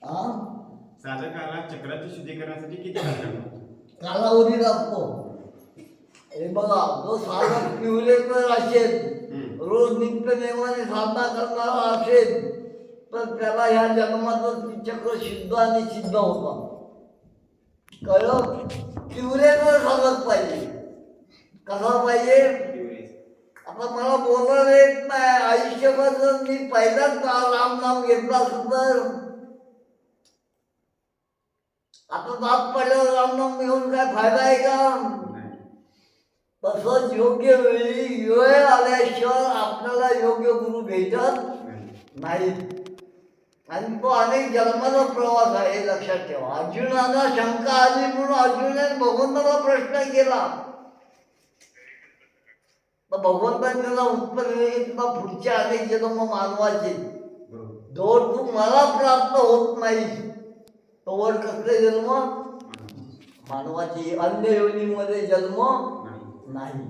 साधकाला चक्राच्या शुद्धीकरणासाठी किती काळ लागतो? कालावधी लागतो. हे बघा, जो साधक पिवलेकर असेल, रोज नित्य नेमाने साधना करणारा असेल, तर त्याला ह्या जन्माचं चक्र शुद्ध आणि सिद्ध होतं. कळलं? पिवलेकर साधक पाहिजे. कसा पाहिजे? आता मला बोलायला येत नाही. आयुष्यभर जर मी पहिलाच राम नाम घेतला असं तर आता दात पडल्यावर रामनाम घेऊन काय फायदा आहे का? तसंच योग्य वेळी वेळ आल्याशिवाय आपल्याला योग्य गुरु भेटत नाही. आणि तो अनेक जन्माचा प्रवास आहे, हे लक्षात ठेवा. अर्जुनाला शंका आली म्हणून अर्जुनाने भगवंताला प्रश्न केला, तर भगवंताने त्याला उत्तर दिले की तुला पुढचे अनेक जन्म मानवाचे, जोवर तू मला प्राप्त होत नाही तोवर कसले जन्म मानवाची, अन्य योनीमध्ये जन्म नाही.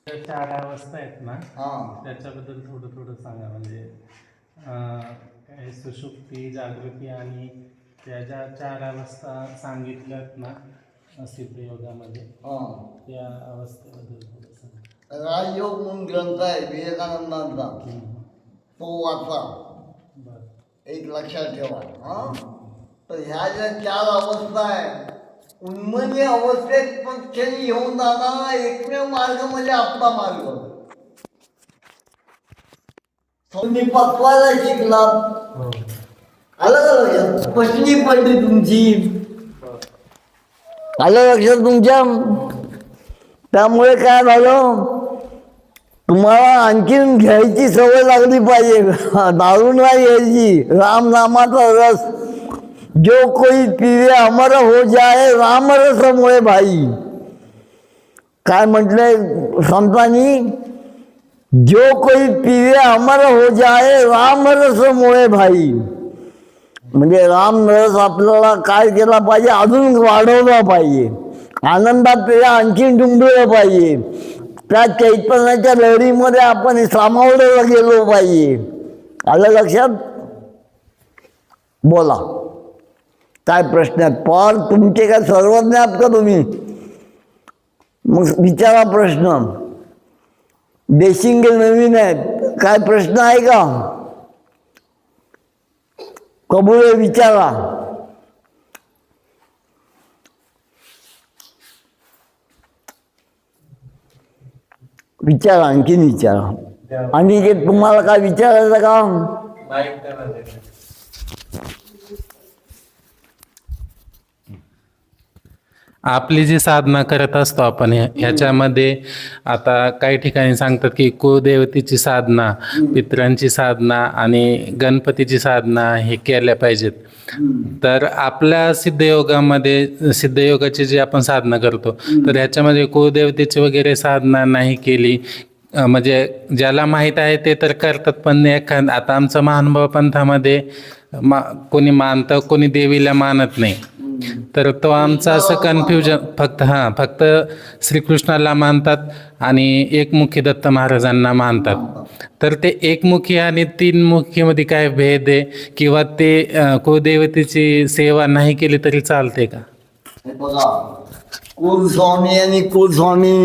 त्या चार अवस्था आहेत ना, त्याच्याबद्दल थोडं सांगा. म्हणजे काय सुषुप्ती, जागृती आणि त्या ज्या चार अवस्था सांगितल्यात ना सिद्धयोगामध्ये, त्या अवस्थेबद्दल थोडं सांगा. राजयोग म्हणून ग्रंथ आहे विवेकानंदांचा, तो वाचा. एक लक्षात ठेवा. तर ह्या ज्या चार अवस्था आहेत, उन्मनी अवस्थेत पण क्षणी घेऊन जाणारा एकमेव मार्ग म्हणजे आपला मार्ग. तुम्ही पक्वायला शिकला, आलं का लक्षात? स्पष्टी पडली तुमची, आलं लक्षात तुमच्या? त्यामुळे काय झालं, तुम्हाला आणखीन घ्यायची सवय लागली पाहिजे. दारू नाही घ्यायची. राम नामाचा रस जो कोई पिवे अमर हो जाए राम रस मुळे भाई. काय म्हटलंय संतांनी? जो कोई पिवे अमर हो जाए राम रस मुळे भाई. म्हणजे राम रस आपल्याला काय केला पाहिजे? अजून वाढवला पाहिजे. आनंदात त्याला आणखीन डुंबलं पाहिजे. त्या चैतन्याच्या लहरीमध्ये आपण सामावलं गेलो पाहिजे. आलं लक्षात? बोला, काय प्रश्न आहेत? पार तुमचे काय सर्वज्ञ आहात का तुम्ही? मग विचारा प्रश्न. देशिंगे नवीन आहेत, काय प्रश्न आहे का? कबूल विचारा. विचारा, आणखीन विचारा. आणि जे तुम्हाला काय विचारायचं का? आपली जी साधना करत असतो आपण ह्याच्यामध्ये आता काही ठिकाणी सांगतात की कुलदेवतेची साधना, पितरांची साधना आणि गणपतीची साधना हे केल्या पाहिजेत. तर आपल्या सिद्धयोगामध्ये, सिद्धयोगाची जी आपण साधना करतो, तर ह्याच्यामध्ये कुलदेवतेची वगैरे साधना नाही केली. म्हणजे ज्याला माहीत आहे ते तर करतात, पण आता आमचं महानुभाव पंथामध्ये कोणी मानतं, कोणी देवीला मानत नाही. तर तो आमचा असं कन्फ्युजन, फक्त श्रीकृष्णाला मानतात आणि एकमुखी दत्त महाराजांना मानतात. तर ते एकमुखी आणि तीनमुखीमध्ये काय भेद आहे? किंवा ते कुलदेवतेची सेवा नाही केली तरी चालते का? बघा, कुलस्वामी आणि कुलस्वामी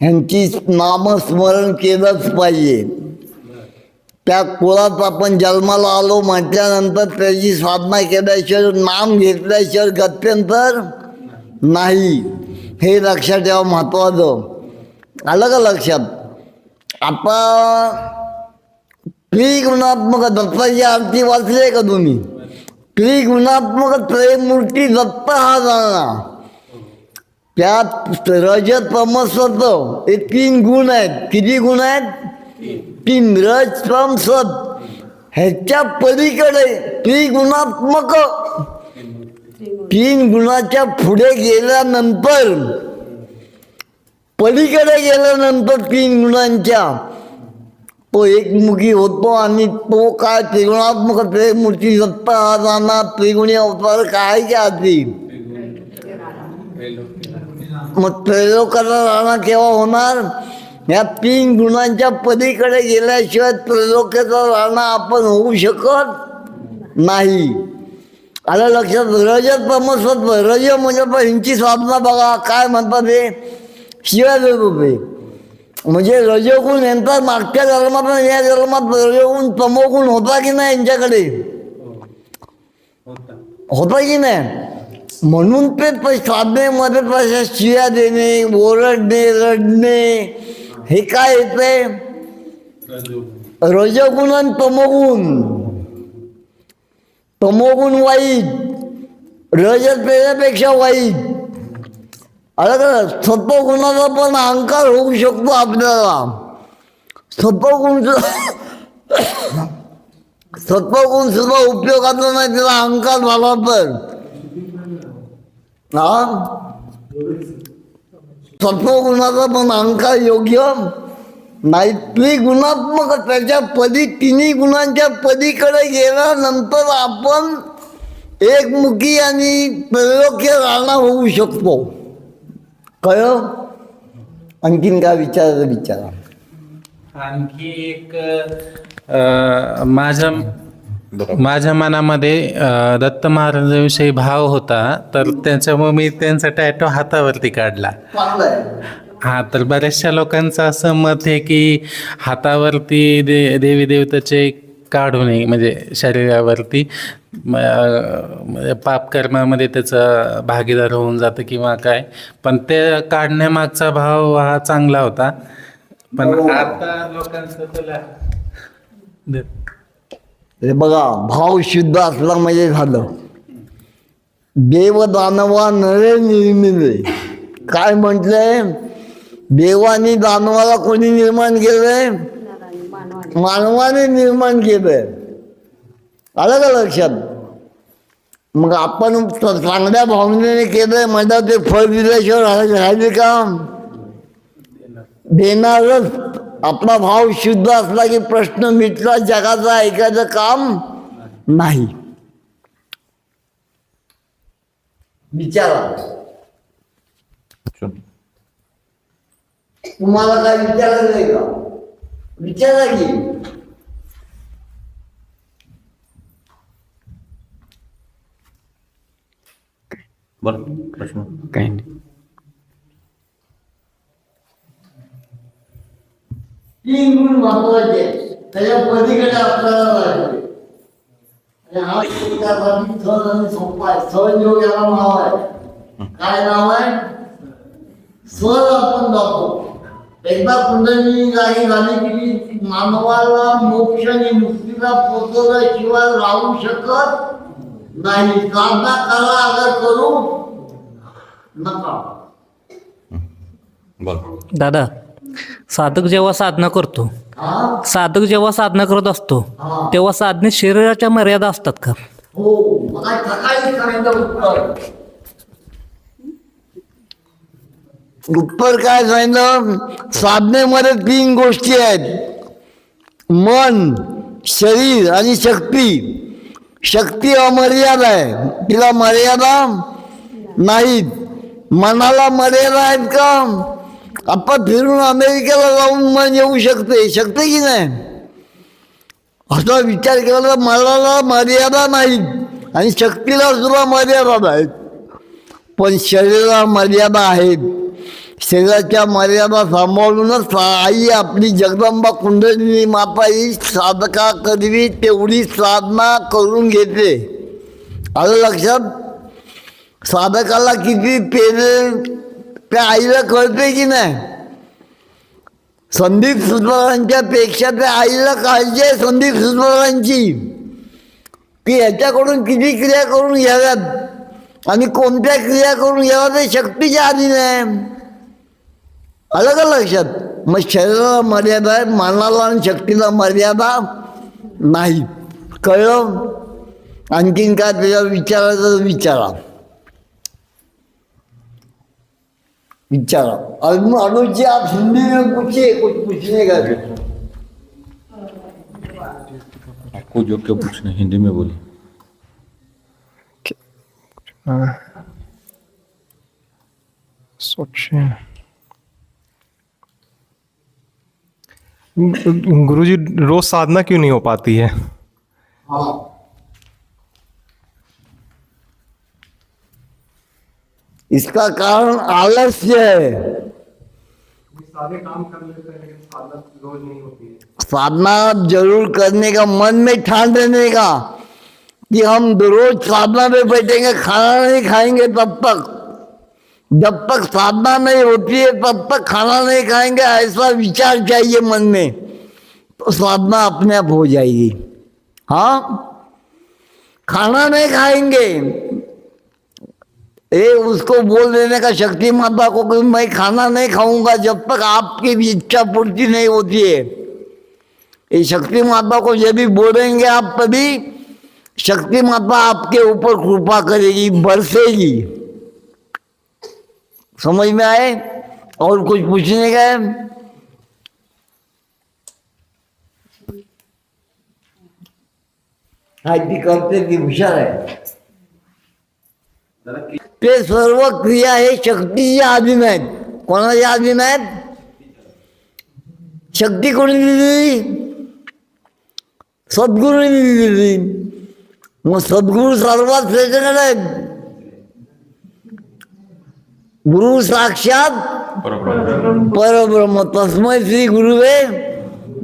ह्यांची नामस्मरण केलंच पाहिजे. त्या कुळात आपण जन्माला आलो म्हटल्यानंतर त्याची साधना केल्याशिवाय, नाम घेतल्याशिवाय गत्यंतर नाही. हे लक्षात ठेवा, महत्वाचं. आलं का लक्षात? आता त्रिगुणात्मक दत्ताची आरती वाचली आहे का तुम्ही? त्रिगुणात्मक त्रयमूर्ती दत्त हा जाणा. त्यात रजत तमस सत्व हे 3 गुण आहेत. किती गुण आहेत? 3. रज तम सत. ह्याच्या पलीकडे त्रिगुणात्मक 3 गुणाच्या पुढे गेल्यानंतर, पलीकडे गेल्यानंतर 3 गुणांच्या तो एकमुखी होतो. आणि तो काय त्रिगुणात्मक त्रयमूर्ती दत्त हा जाणा. त्रिगुणी अवतार काय की आधी? मग त्रैलोकाचा राणा केव्हा होणार? या 3 गुणांच्या पलीकडे गेल्याशिवाय त्रैलोक्याचा राणा आपण होऊ शकत नाही. आलं लक्षात. रजत तमसत्व. रज म्हणजे पण ह्यांची साधना बघा काय म्हणतात हे शिवाय रुपये म्हणजे रजोगुण यांचा मागच्या जन्मात आणि या जन्मात रजोगुण तमोगुण होता की नाही यांच्याकडे, होता की नाही. म्हणून ते साधनेमध्ये तशा शिव्या देणे, ओरडणे, रडणे हे काय येते रजोगुण आणि तमोगुण. तमोगुण वाईट, रजत पेक्षापेक्षा वाईट. आलं का. सत्वगुणाचा पण अहंकार होऊ शकतो आपल्याला. सत्वगुण सुद्धा उपयोगाचा नाही, त्याला अहंकार झाला तर. हा सत्वगुणाचा पण अहंकार योग्य नाही. त्रिगुणात्मक त्याच्या पदी तिन्ही गुणांच्या पलीकडे गेल्यानंतर आपण एकमुखी आणि त्रैलोक्य राहणार होऊ शकतो. कळलं. आणखीन काय विचारा. आणखी एक माझ्या मनामध्ये दत्त महाराजांविषयी भाव होता, तर त्याच्यामुळे मी त्यांचा टॅटो हातावरती काढला. हा, तर बऱ्याचशा लोकांचं असं मत आहे की हातावरती देवी देवताचे काढू नये, म्हणजे शरीरावरती पापकर्मामध्ये त्याचं भागीदार होऊन जातं किंवा काय. पण ते काढण्यामागचा भाव हा चांगला होता. पण आता लोकांचं तुला हे बघा, भाव शुद्ध असला म्हणजे झालं. देव दानवा नरे निर्मिले. काय म्हटलंय. देवानी दानवाला कोणी निर्माण केलंय, मानवाने निर्माण केलंय. आलं का लक्षात. मग आपण चांगल्या भावनेने केलंय म्हणजे ते फळ दिल्याशिवाय राहिले का. देणारच. आपला भाव शुद्ध असला की प्रश्न मिटला, जगाचं ऐकायचं काम नाही. विचारा. तुम्हाला काय विचारायचं आहे का. विचारा की. बरं प्रश्न काही नाही. तीन गुण महत्वाचे त्याच्या पलीकडे आपल्याला राहिले. आणि हा त्यासाठी सहज आणि सोपा आहे. सहज योग याला नाव आहे. काय नाव आहे. सहज आपण जातो. एकदा कुंडली जागी झाली की मानवाला मोक्ष आणि मुक्तीला पोचवल्याशिवाय राहू शकत नाही. साधना करा अगर करू नका. दादा, साधक जेव्हा साधना करतो, साधक जेव्हा साधना करत असतो तेव्हा साधनेत शरीराच्या मर्यादा असतात का. हो, मला सकाळी सांगितलं उत्तर काय सांगितलं. साधनेमध्ये तीन गोष्टी आहेत. मन, शरीर आणि शक्ती. शक्ती अमर्याद आहे, तिला मर्यादा नाहीत. मनाला मर्यादा आहेत का. आपण फिरून अमेरिकेला जाऊन मन येऊ शकते की नाही. असा विचार केला तर मनाला मर्यादा नाहीत आणि शक्तीला सुद्धा मर्यादा नाहीत. पण शरीराला मर्यादा आहेत. शरीराच्या मर्यादा सांभाळूनच आई आपली जगदंबा कुंडलिनी माता ही साधका करवी तेवढी साधना करून घेते. आलं लक्षात. साधकाला किती पेरे त्या आईला कळते की नाही. संदीप सुतारांच्या पेक्षा त्या आईला काळजी आहे संदीप सुतारांची की ह्याच्याकडून किती क्रिया करून घ्याव्यात आणि कोणत्या क्रिया करून घ्याव्या ते शक्तीच्या अधीन आहे. आलं का लक्षात. मग शरीराला मर्यादा आहे, मनाला आणि शक्तीला मर्यादा नाही. कळलं. आणखीन काय त्याच्यावर विचारायचं विचारा. अनुज जी आप हिंदी में पूछिए, कुछ पूछने का. आपको जो क्या पूछना हिंदी में बोलिए. सोचिए. गुरुजी, रोज साधना क्यों नहीं हो पाती है. हाँ, इसका कारण आलस्य है। सारे काम कर लेते हैं लेकिन साधना रोज नहीं होती है। साधना जरूर करने का, मन में ठान देने का कि हम रोज साधना में बैठेंगे, खाना नहीं खाएंगे तब तक, जब तक साधना नहीं होती है तब तक खाना नहीं खाएंगे, ऐसा विचार चाहिए मन में, तो साधना अपने आप हो जाएगी। हाँ, खाना नहीं खाएंगे, उसको बोल देने का शक्ति माता को कि मैं खाना नहीं खाऊंगा जब तक आपकी भी इच्छा पूर्ति नहीं होती है। ये शक्ति माता को जब भी बोलेंगे आप, तभी शक्ति माता आपके ऊपर कृपा करेगी, बरसेगी। समझ में आए? और कुछ पूछने का है? ती करते ती हुशार आहे। ते सर्व क्रिया हे शक्तीच्या अधीन आहेत. कोणाच्या अधीन आहेत? शक्ती कोणी दिली? सद्गुरूंनी दिली. मग सद्गुरू सर्वात श्रेष्ठ आहेत. गुरु साक्षात परब्रह्म तस्मै श्री गुरुवे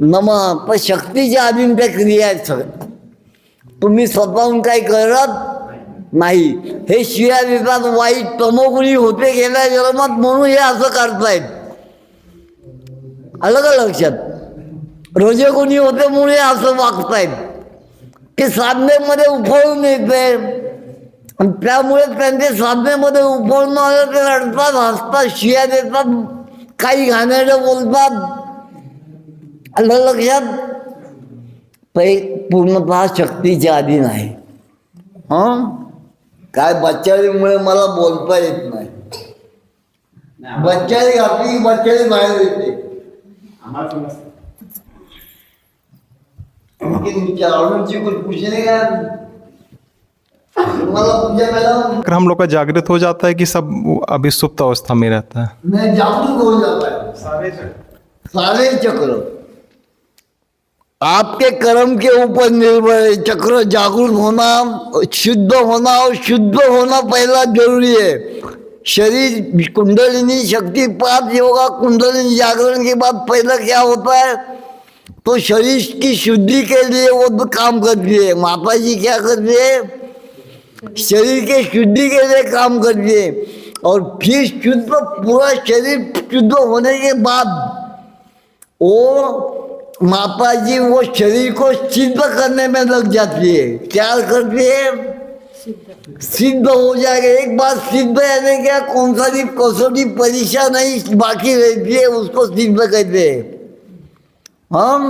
नमः. पण शक्तीच्या अधीन त्या क्रिया आहेत सगळ्या. तुम्ही स्वतःहून काही करत नाही. हे शिव्या देतात, वाईट तमोगुणी होते गेल्या जन्मात म्हणून हे असं करतायत. आलं का लक्षात? रजोगुणी होते म्हणून हे असं वागतायत की साधनेमध्ये उफळून येते, आणि त्यामुळे त्यांचे साधनेमध्ये उफळून आलं ते रडतात, हसतात, शिव्या देतात, काही घाणेरडं बोलतात. आलं लक्षात? पूर्णतः शक्तीच्या अधीन आहे. हं, काय बच्चाळीमुळे मला बोलता येत नाही. बच्चाळी घातली की बच्चाळी बाहेर येते. आम्हाला समजतं. अरुणजी कुछ पूछने का? तुम्हाला पूजा मॅडम अगर हम लोग का जागृत हो जाता है कि सब अभी सुप्त अवस्था में रहता है। नहीं, जागरूक हो जाता है सारे चक्र आपके कर्म के ऊपर निर्भर है। चक्र जागरूक होना, शुद्ध होना, और शुद्ध होना पहला जरूरी है। शरीर कुंडलिनी शक्तिपात योगा कुंडलिनी जागरण के बाद पहला क्या होता है, तो शरीर की शुद्धि के लिए वो काम करती है। माता जी क्या करती है? शरीर के शुद्धि के लिए काम करती है, और फिर शुद्ध पूरा शरीर शुद्ध होने के बाद वो माता जी वो शरीर को सिद्ध करने में लग जाती है। क्या करती है? सिद्ध हो जाएगा। एक बार सिद्ध यानी क्या, कौन सा भी कसौटी परीक्षा नहीं बाकी रहती है, उसको सिद्ध कहते हैं हम।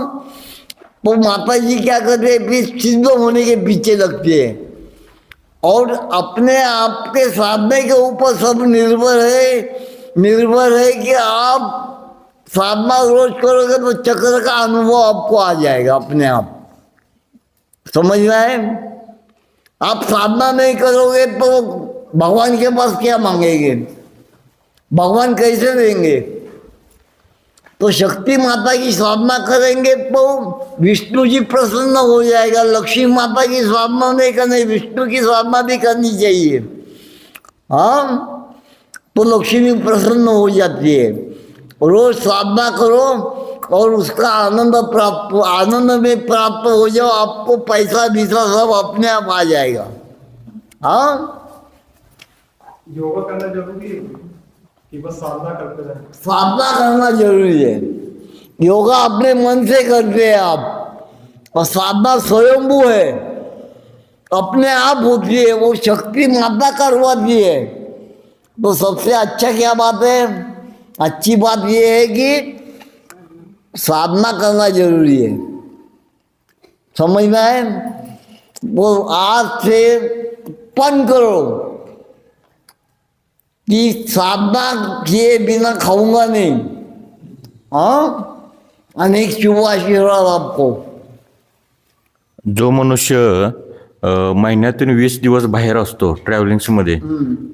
तो माता जी क्या करते हैं, फिर सिद्ध होने के पीछे लगती है, और अपने आप के साधने के ऊपर सब निर्भर है कि आप साधना रोज करोगे तो चक्र का अनुभव आपको आ जाएगा अपने आप। समझ में आए? आप साधना नहीं करोगे तो भगवान के पास क्या मांगेंगे? भगवान कैसे देंगे? तो शक्ति माता की साधना करेंगे तो विष्णु जी प्रसन्न हो जाएगा। लक्ष्मी माता की साधना नहीं करनी, विष्णु की साधना भी करनी चाहिए। हाँ, तो लक्ष्मी प्रसन्न हो जाती है। रोज साधना करो और उसका आनंद में प्राप्त हो जाओ, आपको पैसा बीसा सब अपने आप आ जाएगा। हाँ, योगा करना जरूरी है कि बस साधना करते रहे? साधना करना जरूरी है। योगा अपने मन से करते हैं आप, और साधना स्वयंभू है, अपने आप होती है, वो शक्ति माता करवाती है। तो सबसे अच्छा क्या बात है? अच्छी बात यह है कि साधना करना जरूरी है। समझ में आए? वो आज से पन करो कि साधना किए बिना खाऊंगा नहीं। हाँ, अनेक शुभ आशीर्वाद आपको। जो मनुष्य महिन्यातून 20 दिवस बाहेर असतो ट्रॅव्हलिंग्समध्ये,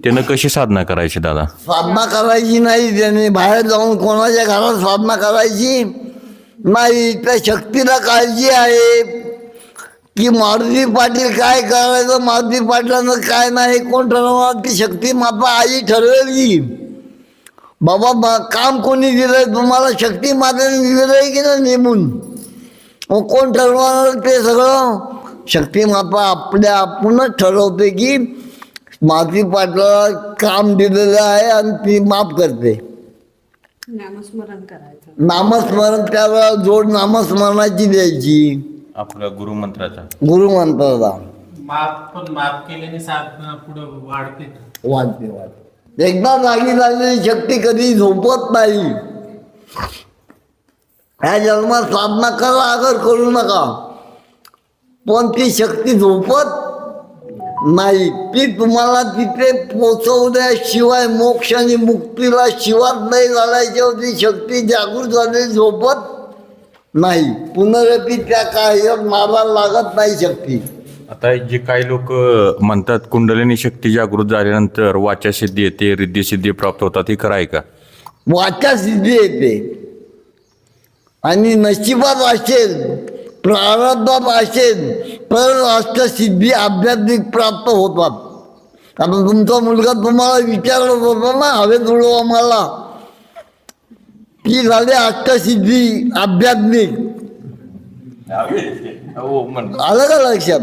त्यानं कशी साधना करायची दादा? साधना करायची नाही त्याने, बाहेर जाऊन कोणाच्या घरात साधना करायची नाही। त्या शक्तीला काळजी आहे, की मारुती पाटील काय करायचं, मारुती पाटलांना काय नाही, कोण ठरवणार? ती शक्ती माता आई ठरवेल की बाबा काम कोणी दिलंय तुम्हाला, शक्ती मातेने दिलेलं आहे की नाही नेमून, मग कोण ठरवणार ते सगळं? शक्ती माता आपल्या आपणच ठरवते की मारुती पाटलाला काम दिलेलं आहे आणि ती माफ करते. नामस्मरण करायचं. नामस्मरण त्यावेळेला जोड नामस्मरणाची द्यायची, आपल्या गुरुमंत्राचा. गुरुमंत्राला माफ केल्याने साधना पुढे वाढते. वाढते. एकदा जागी झालेली शक्ती कधी झोपत नाही. ह्या जन्मात साधना करा अगर करू नका, पण ती शक्ती झोपत नाही. ती तुम्हाला तिथे पोचवण्याशिवाय, मोक्ष आणि मुक्तीला शिवात नाही घालायची होती. शक्ती जागृत झालेली झोपत नाही. पुनरपी त्या कार्यात मारायला लागत नाही शक्ती. आता जे काही लोक म्हणतात कुंडलिनी शक्ती जागृत झाल्यानंतर वाचा सिद्धी येते, रिद्धी सिद्धी प्राप्त होतात, हे खरं आहे का? वाचा सिद्धी येते आणि नशिबात असेल, प्रारब्धात असेल तर अष्टसिद्धी आध्यात्मिक प्राप्त होतात. आता तुमचा मुलगा तुम्हाला विचारत होता ना, हवेत उडवा मला, ती झाली अष्टसिद्धी आध्यात्मिक. आलं का लक्षात?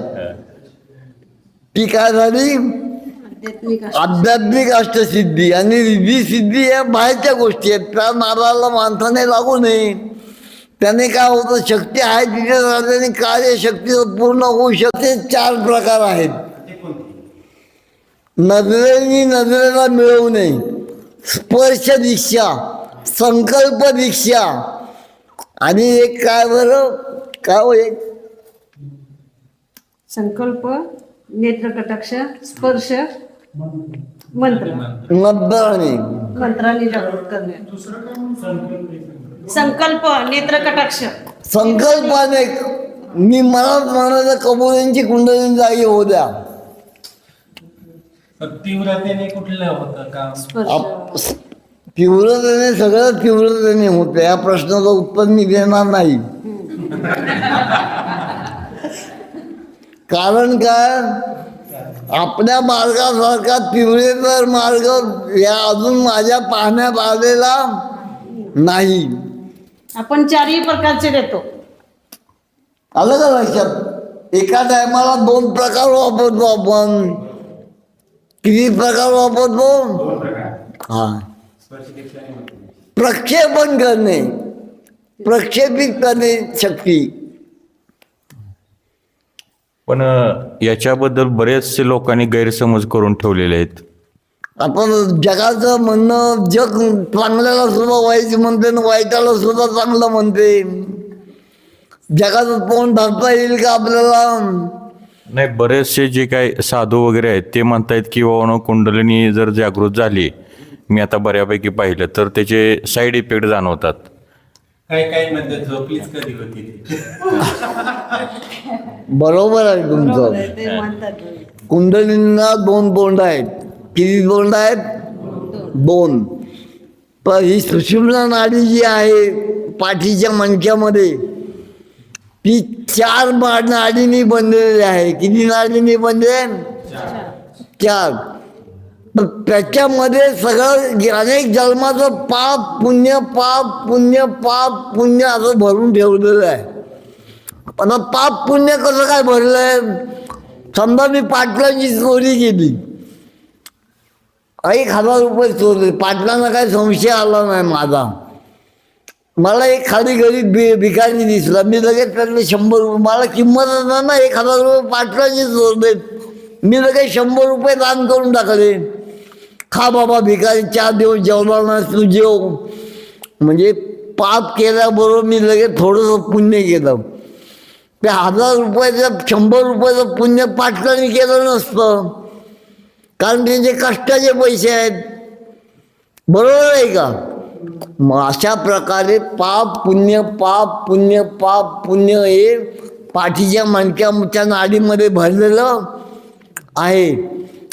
ती काय झाली? आध्यात्मिक अष्टसिद्धी. आणि रिद्धी सिद्धी या बाहेरच्या गोष्टी आहेत, त्या नाराला माणसाने लागू नये. त्याने काय होतं, शक्ती आहे तिथे राहते कार्यशक्ती पूर्ण होऊ शकते. 4 प्रकार आहेत. नजरेला मिळवू नये, स्पर्श दीक्षा, संकल्प दीक्षा, आणि एक काय बरं, काय हो एक संकल्प, नेत्रकटाक्ष, स्पर्श, मंत्र. मंत्राने जागृत करणे. संकल्प, नेत्रकटाक्ष. संकल्पाने मी मनात म्हणायचं कबुलींची कुंडली जागी होऊ द्या. तीव्रतेने कुठलं होतं काम? तीव्रतेने सगळं तीव्रतेने होतं. या प्रश्नाचं उत्तर मी देणार नाही. कारण काय, आपल्या मार्गासारखा तीव्रतर मार्ग या अजून माझ्या पाहण्यात आलेला नाही. आपण 4ही प्रकारचे देतो. आलं का लक्षात? एका टायमाला 2 प्रकार वापरतो आपण. किती प्रकार वापरतो? हा. प्रक्षेपण करणे, प्रक्षेपित करणे शक्ती. पण याच्याबद्दल बरेचसे लोकांनी गैरसमज करून ठेवलेले आहेत. आपण जगाचं म्हणणं, जग चांगल्याला सुद्धा वाईट म्हणते आणि वाईटाला सुद्धा चांगलं म्हणते. जगाचं तोंड धरता येईल का आपल्याला? नाही, बरेचसे जे काही साधू वगैरे आहेत ते म्हणतायत की बाबा कुंडलिनी जर जागृत झाली, मी आता बऱ्यापैकी पाहिलं, तर त्याचे साईड इफेक्ट जाणवतात. काही मध्ये झोपलीच कधी होती. बरोबर आहे तुमचं. ते म्हणतात. कुंडलींना 2 तोंड आहेत. किती तोंड आहेत? 2. पण ही सुषुम्ना नाडी जी आहे पाठीच्या मणक्यामध्ये, ती 4 नाडींनी बनलेली आहे. किती नाडींनी बनले? 4. तर त्याच्यामध्ये सगळं अनेक जन्माचं पाप पुण्य, पाप पुण्य, पाप पुण्य असं भरून ठेवलेलं आहे. आता पाप पुण्य कसं काय भरलंय? समजा मी पाटलांची चोरी केली, 1,000 रुपये चोरले, पाटलांना काही संशय आला नाही माझा. मला एक खाली गरीब भिकारी दिसला, मी लगेच त्यातले 100 रुपये, मला किंमत ना 1,000 रुपये पाटलांचे चोरले, मी लगेच 100 रुपये दान करून टाकले. खा बाबा भिकारी, 4 दिवस जेवणार नाही तू जेव. म्हणजे पाप केल्याबरोबर मी लगेच थोडंसं पुण्य केलं. त्या 1,000 रुपयाचं 100 रुपयाचं पुण्य पाटलांनी केलं नसतं, कारण त्यांचे कष्टाचे पैसे आहेत. बरोबर आहे का? मग अशा प्रकारे पाप पुण्य, पाप पुण्य, पाप पुण्य हे पाठीच्या मणक्याच्या नाडीमध्ये भरलेलं आहे.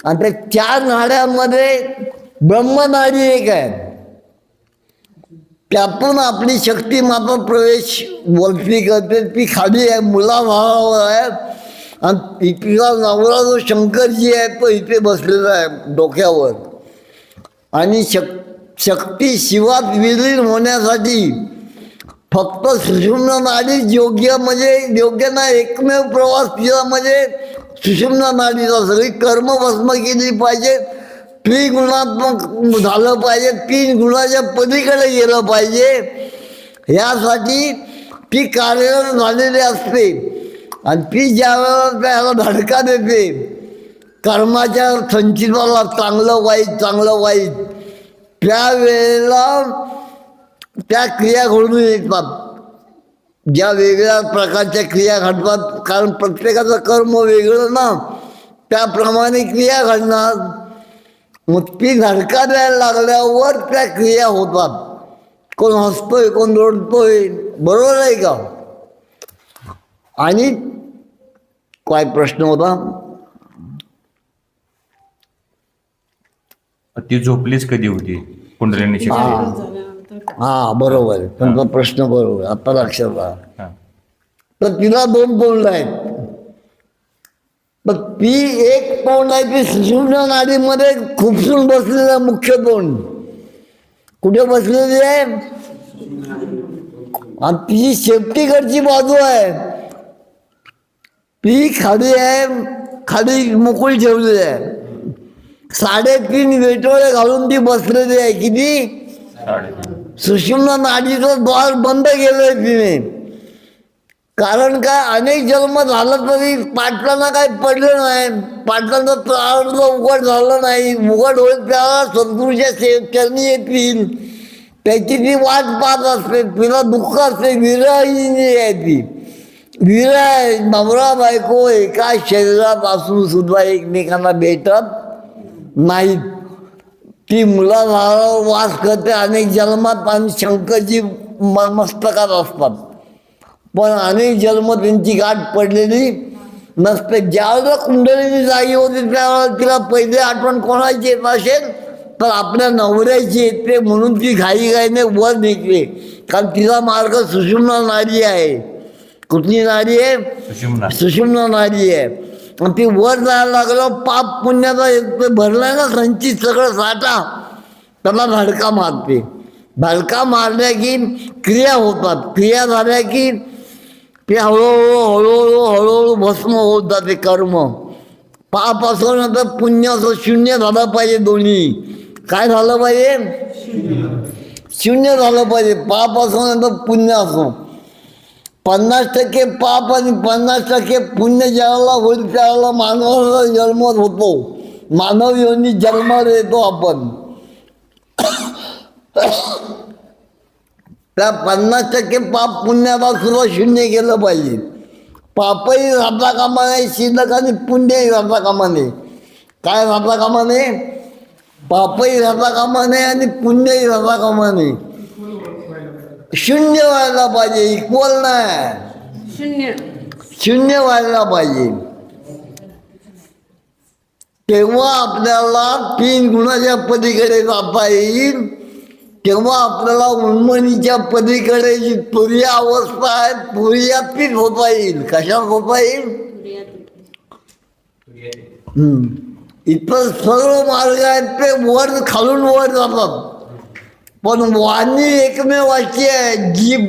आणि त्या 4 नाड्यांमध्ये ब्रह्मनाडी एक आहे, त्यातून आपली शक्ती मात्र प्रवेश वरती करते. ती खाली आहे, मुलाभावावर आहे. आणि तिचा नवरा जो शंकरजी आहे तो इथे बसलेला आहे डोक्यावर. आणि शक्ती शिवात विलीन होण्यासाठी फक्त सुषुम्ना नाडीच योग्य, म्हणजे योग्य नाही, एकमेव प्रवास तिचा म्हणजे सुषुम्ना नाडीचा. सगळी कर्म भस्म केली पाहिजे, त्रिगुणात्मक झालं पाहिजे, 3 गुणाच्या पलीकडे गेलं पाहिजे. यासाठी ती कार्यरत झालेली असते. आणि ती ज्या वेळेला त्याला धडका देते कर्माच्या संचिताला, चांगलं वाईट, त्यावेळेला त्या क्रिया घडून येतात, ज्या वेगळ्या प्रकारच्या क्रिया घडतात. कारण प्रत्येकाचं कर्म वेगळं ना, त्याप्रमाणे क्रिया घडणार. मग ती धडका द्यायला लागल्यावर त्या क्रिया होतात. कोण हसतोय, कोण रडतोय, बरोबर आहे का? आणि काय प्रश्न होता? ती झोपलीच कधी होती कुंडलिनी शक्ती? हा बरोबर, तुमचा प्रश्न बरोबर, आता लक्षात आला. हा. तर तिला 2 तोंड आहेत. तर ती एक तोंड आहे ती सुषुम्ना नाडीमध्ये खुपसून बसलेलं आहे. मुख्य तोंड कुठे बसलेली आहे? आणि तिची शेपटीकडची बाजू आहे ती खाली आहे, खाली मोकळी ठेवलेली आहे. 3.5 वेटोळे घालून ती बसलेली आहे. किती? सुषुम्ना नाडीचं द्वार बंद केलंय तिने. कारण काय, अनेक जन्म झालं तरी पाटलांना काही पडलं नाही, पाटलांचं प्रारब्ध उघड झालं नाही. उघड होईल त्याला सद्गुरूच्या चरणी येतील, त्याची ती वाट पाहत असते. तिला दुःख असते. विरहिणी आहे ती. विरह, नवरा बायको एका शरीरात असून सुद्धा एकमेकांना भेटत नाहीत. ती मुलाबाळावर वास करते अनेक जन्मात, आणि शंकरजी मस्तकात असतात. पण अनेक जन्म त्यांची गाठ पडलेली नसते. ज्यावेळेला कुंडलिनी जागी होती त्यावेळेला तिला पहिली आठवण कोणाची येत असेल तर आपल्या नवऱ्याची येते. म्हणून ती घाईघाईने वर निघते. कारण तिचा मार्ग सुषुम्ना नाडी आहे. कुठली नाडी आहे? सुषुम्ना नाडी आहे. आणि ती वर जायला लागलं, पाप पुण्याचा भरलाय ना संचित सगळं साठा, त्याला धडका मारते. धडका मारल्या की क्रिया होतात. क्रिया झाल्या की ते हळूहळू भस्म होत जाते कर्म. पाप असो ना तर पुण्य असो, शून्य झालं पाहिजे दोन्ही. काय झालं पाहिजे? शून्य झालं पाहिजे. पाप असो ना तर पुण्य असो. 50% पाप आणि 50% पुण्य ज्यावेळेला होईल त्यावेळेला मानवाला जन्म होतो. मानव योनी जन्माला येतो आपण. त्या 50% पाप पुण्याला सुद्धा शून्य केलं पाहिजे. पापही राहता कामा नये, शिल्लक आणि पुण्यही राहता कामा नये. काय राहता कामा नये? पापही राहता कामा नये आणि पुण्यही राहता कामा नये. शून्य व्हायला पाहिजे, इक्वल नाही, शून्य व्हायला पाहिजे. तेव्हा आपल्याला 3 गुणाच्या पलीकडे जाता येईल. तेव्हा आपल्याला उन्मनीच्या पलीकडे जी तुरीय अवस्था आहे तुरीयातीत होता येईल. कशात होता येईल? इतर सर्व मार्ग आहेत ते वर खालून वर जातात. पण वाणी एकमेव अशी आहे, जीभ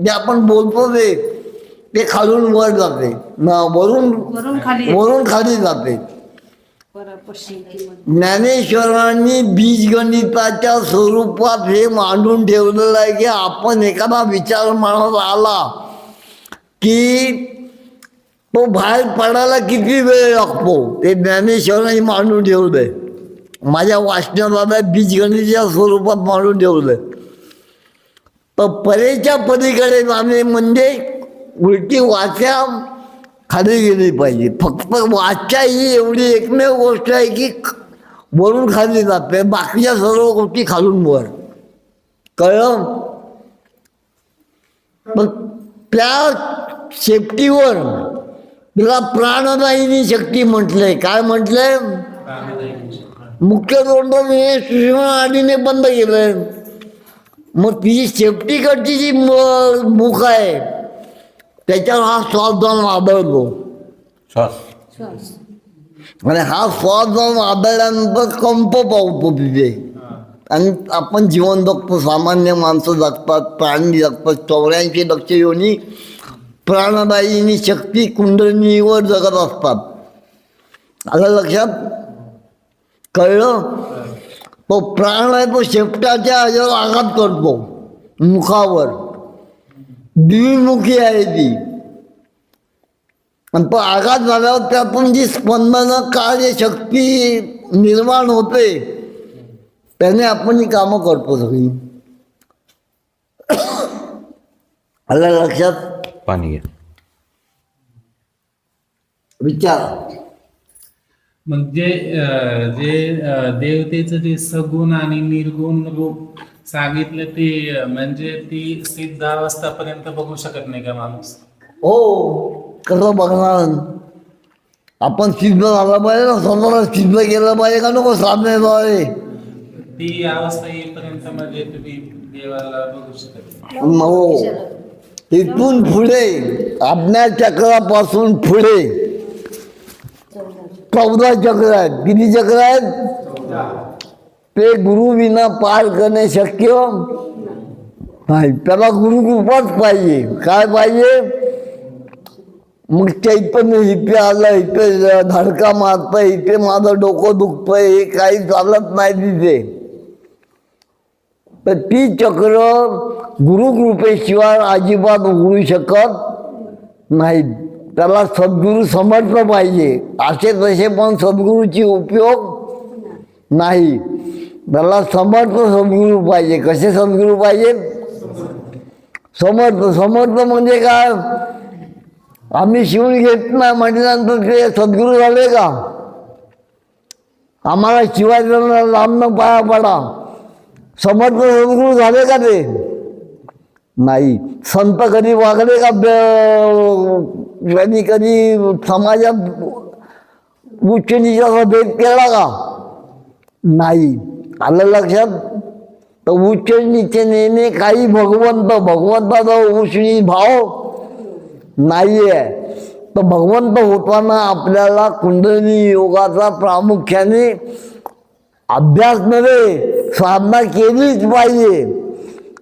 जे आपण बोलतो ते खालून वर जाते, वरून खाली जाते. ज्ञानेश्वरांनी बीजगणिताच्या स्वरूपात हे मांडून ठेवलेलं आहे की आपण एखादा विचार मनात आला की तो बाहेर पडायला किती वेळ लागतो ते ज्ञानेश्वरांनी मांडून ठेवलंय. माझ्या वाचनात बीजगणिताच्या स्वरूपात मांडून ठेवलंय. तर परेच्या पलीकडे जाणे म्हणजे उलटी वाचा खाली गेली पाहिजे. फक्त वाचा ही एवढी एकमेव गोष्ट आहे की वरून खाली जाते, बाकीच्या सर्व गोष्टी खालून वर. कळलं? पण त्या शेपटीवर तिला प्राणदायिनी शक्ती म्हटलंय. काय म्हटलंय? मुख्य तोंड सुषुम्ना नाडीने बंद केलंय. मग तिची शेपटीकडची जी मुख आहे त्याच्यावर हा श्वास जाऊन आदळतो. श्वास आणि हा श्वास जाऊन आदळल्यानंतर कंप पावतो तिथे आणि आपण जीवन जगतो. सामान्य माणसं जगतात, प्राणी जगतात. 84 लक्ष योनी प्राणदायिनी शक्ती कुंडलिनीवर जगत असतात. आलं लक्षात? कळलं? तो प्राण आहे तो शेपटाच्या ह्याच्यावर आघात करतो, मुखावर. द्विमुखी आहे ती. आणि तो आघात झाल्यावर त्यातून जी स्पंदन कार्यशक्ती निर्माण होते त्याने आपण ही कामं करतो सगळी. आलं लक्षात? पाणी घ्या. विचार. मग जे देवतेचं जे सगुण आणि निर्गुण रूप सांगितलं ते म्हणजे ती सिद्ध अवस्थापर्यंत बघू शकत नाही का माणूस? हो, कसं बघणार? आपण सिद्ध झालं पाहिजे ना, स्वतःला सिद्ध केलं पाहिजे का नको साधनेद्वारे? ती अवस्था येईपर्यंत म्हणजे तुम्ही देवाला बघू शकत नाही. हो, इथून पुढे आज्ञाचक्रापासून पुढे 14 चक्र आहेत. किती चक्र आहेत? ते गुरु विना पार करणे शक्य नाही. त्याला गुरुकृपाच पाहिजे. काय पाहिजे? मग चैतन्य इथे आलं, इथे धडका मारतंय, इथे माझं डोकं दुखतंय, हे काही चालत नाही तिथे. तर ती चक्र गुरुकृपेशिवाय अजिबात उघडू शकत नाहीत. त्याला सद्गुरू समर्थ पाहिजे. असे तसे पण सद्गुरूची उपयोग नाही. त्याला समर्थ सद्गुरू पाहिजे. कसे सद्गुरू पाहिजे? समर्थ. समर्थ म्हणजे काय? आम्ही शिवून घेत नाही म्हटल्यानंतर ते सद्गुरू झाले का? आम्हाला शिवायला लांबनं पाया पडा, समर्थ सद्गुरू झाले का ते? नाही. संत कधी वागले का? त्यांनी कधी समाजात उच्च नीचाचा भेद केला का? नाही. आलं लक्षात? तर उच्च नीच नेणे काही भगवंताचा उष्णी भाव नाही आहे. तर भगवंत होताना आपल्याला कुंडलिनी योगाचा प्रामुख्याने अभ्यास नव्हे, साधना केलीच पाहिजे.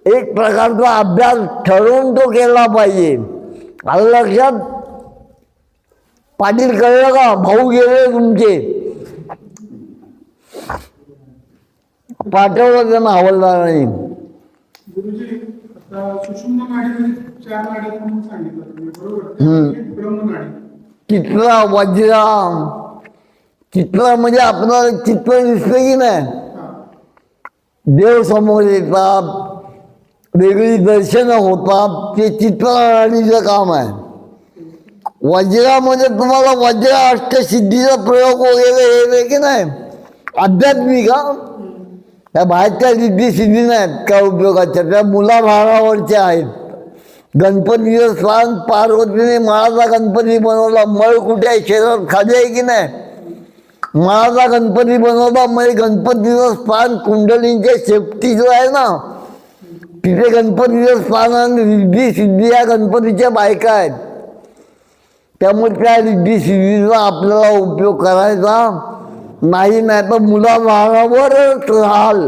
एक प्रकारचा अभ्यास ठरवून तो केला पाहिजे. आलं लक्षात? पाटील कळलं का? भाऊ गेले तुमचे, पाठवलं त्यांना हवालदारांनी. गुरुजी, आता सुषुम्ना नाडीमध्ये 4 नाड्या म्हणून सांगितलं तुम्ही, बरोबर? ब्रह्मनाडी, चित्रा, वज्रा. चित्र म्हणजे आपल्याला चित्र दिसतं की नाही? देव समोर येतात, वेगळी दर्शनं होतात, ते चित्रनाडीचं काम आहे. वज्रामध्ये तुम्हाला वज्र अष्टसिद्धीचा प्रयोग वगैरे हे की नाही, आध्यात्मिक. त्या बाहेरच्या रिद्धी सिद्धी नाहीत का उपयोगाच्या, त्या मुलाभारावरच्या आहेत. गणपतीचं स्थान पार्वतीने माळाचा गणपती बनवला. मळ कुठे आहे? शरीरात खाली आहे की नाही? माळाचा गणपती बनवला. म्हणजे गणपतीचं स्थान कुंडलींच्या शेपटीचं आहे ना, तिथे गणपतीचं स्थान आणि रिद्धी सिद्धी या गणपतीच्या बायका आहेत. त्यामुळे त्या रिद्धी सिद्धीचा आपल्याला उपयोग करायचा नाही. नाही तर मुलाभारावरच राहाल,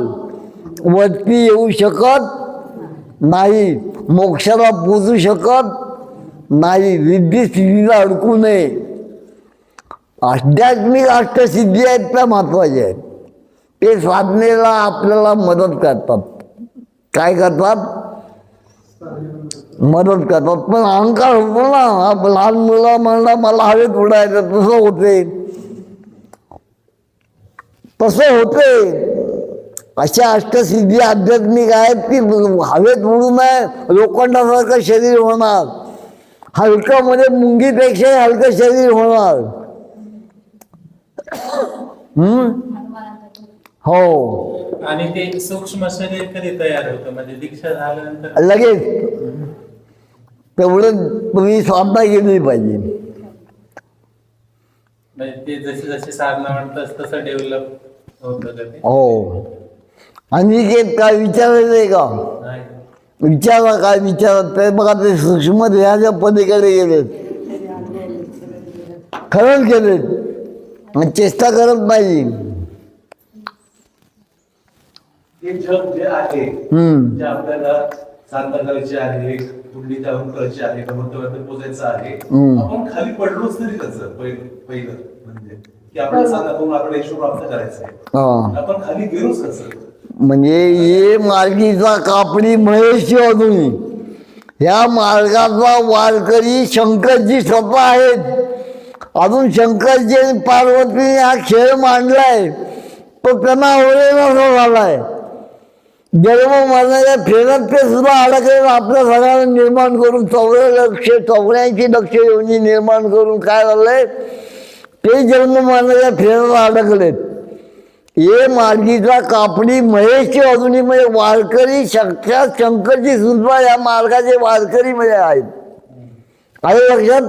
वरती येऊ शकत नाही, मोक्षाला पोचू शकत नाही. रिद्धी सिद्धीला अडकू नये. आध्यात्मिक अष्टसिद्धी आहेत त्या महत्वाच्या आहेत. ते साधनेला आपल्याला मदत करतात. काय करतात? मदत करतात. पण अहंकार होतो ना, लहान मुलं म्हणला मला हवेत उडायचं, तसं होते. अशा अष्टसिद्धी आध्यात्मिक आहेत की हवेत उडू नये, लोखंडासारखं शरीर होणार, हलकं म्हणजे मुंगीपेक्षा हलकं शरीर होणार. हो. आणि ते सूक्ष्म शरीर कधी तयार होतं? म्हणजे दीक्षा झाल्यानंतर लगेच. तेवढं तुम्ही साधना केली पाहिजे. म्हणजे ते जसे जसे साधना म्हणतात तसं डेव्हलप होतं का ते? हो. आणि ते काय विचारायचंय का? नाही. विचारा, काय विचारत ते बघा. ते सूक्ष्म देहाच्या पलीकडे गेले. खरंच केले, चेष्टा करत नाही. हे जग जे आहे हम्म. जे आपल्याला साधना करायची आहे, कुंडली त्यावरून करायची आहे, भगवंतापर्यंत पोहोचायचं आहे, आपण खाली पडलोच तरी कसं पहिलं म्हणजे की आपल्याला सांगा करून आपल्याला ईश्वर प्राप्त करायचं आहे, हा. आपण खाली गेलोच कसं. म्हणजे ये मार्गीचा कापडी महेश अजून ह्या मार्गाचा वारकरी शंकरजी स्वतः आहेत. अजून शंकरजी आणि पार्वतीने हा खेळ मांडलाय तो त्यांना आवडेल झालाय. जन्म मरणाच्या फेरत ते सुद्धा अडकले, आपल्या सगळ्यांना निर्माण करून 84 लक्ष योनी निर्माण करून काय झालंय ते जन्म मरणाच्या फेरत अडकलेत. हे मार्गीचा कापडी महेश अजूनही म्हणजे वारकरी साक्षात शंकरजी सुद्धा या मार्गाचे वारकरी म्हणजे आहेत. आले लक्षात.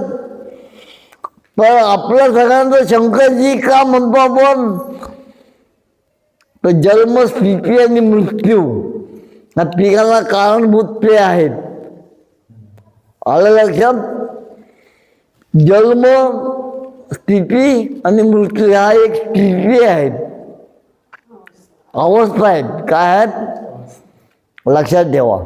पण आपल्या सगळ्यांचं शंकरजी का म्हणतो आपण तर जन्म स्थिती आणि मृत्यू या तिघांना कारणभूत ते आहेत. आलं लक्षात. जन्म स्थिती आणि मृत्यू ह्या एक स्थिती आहेत, अवस्था आहेत. काय आहेत लक्षात ठेवा.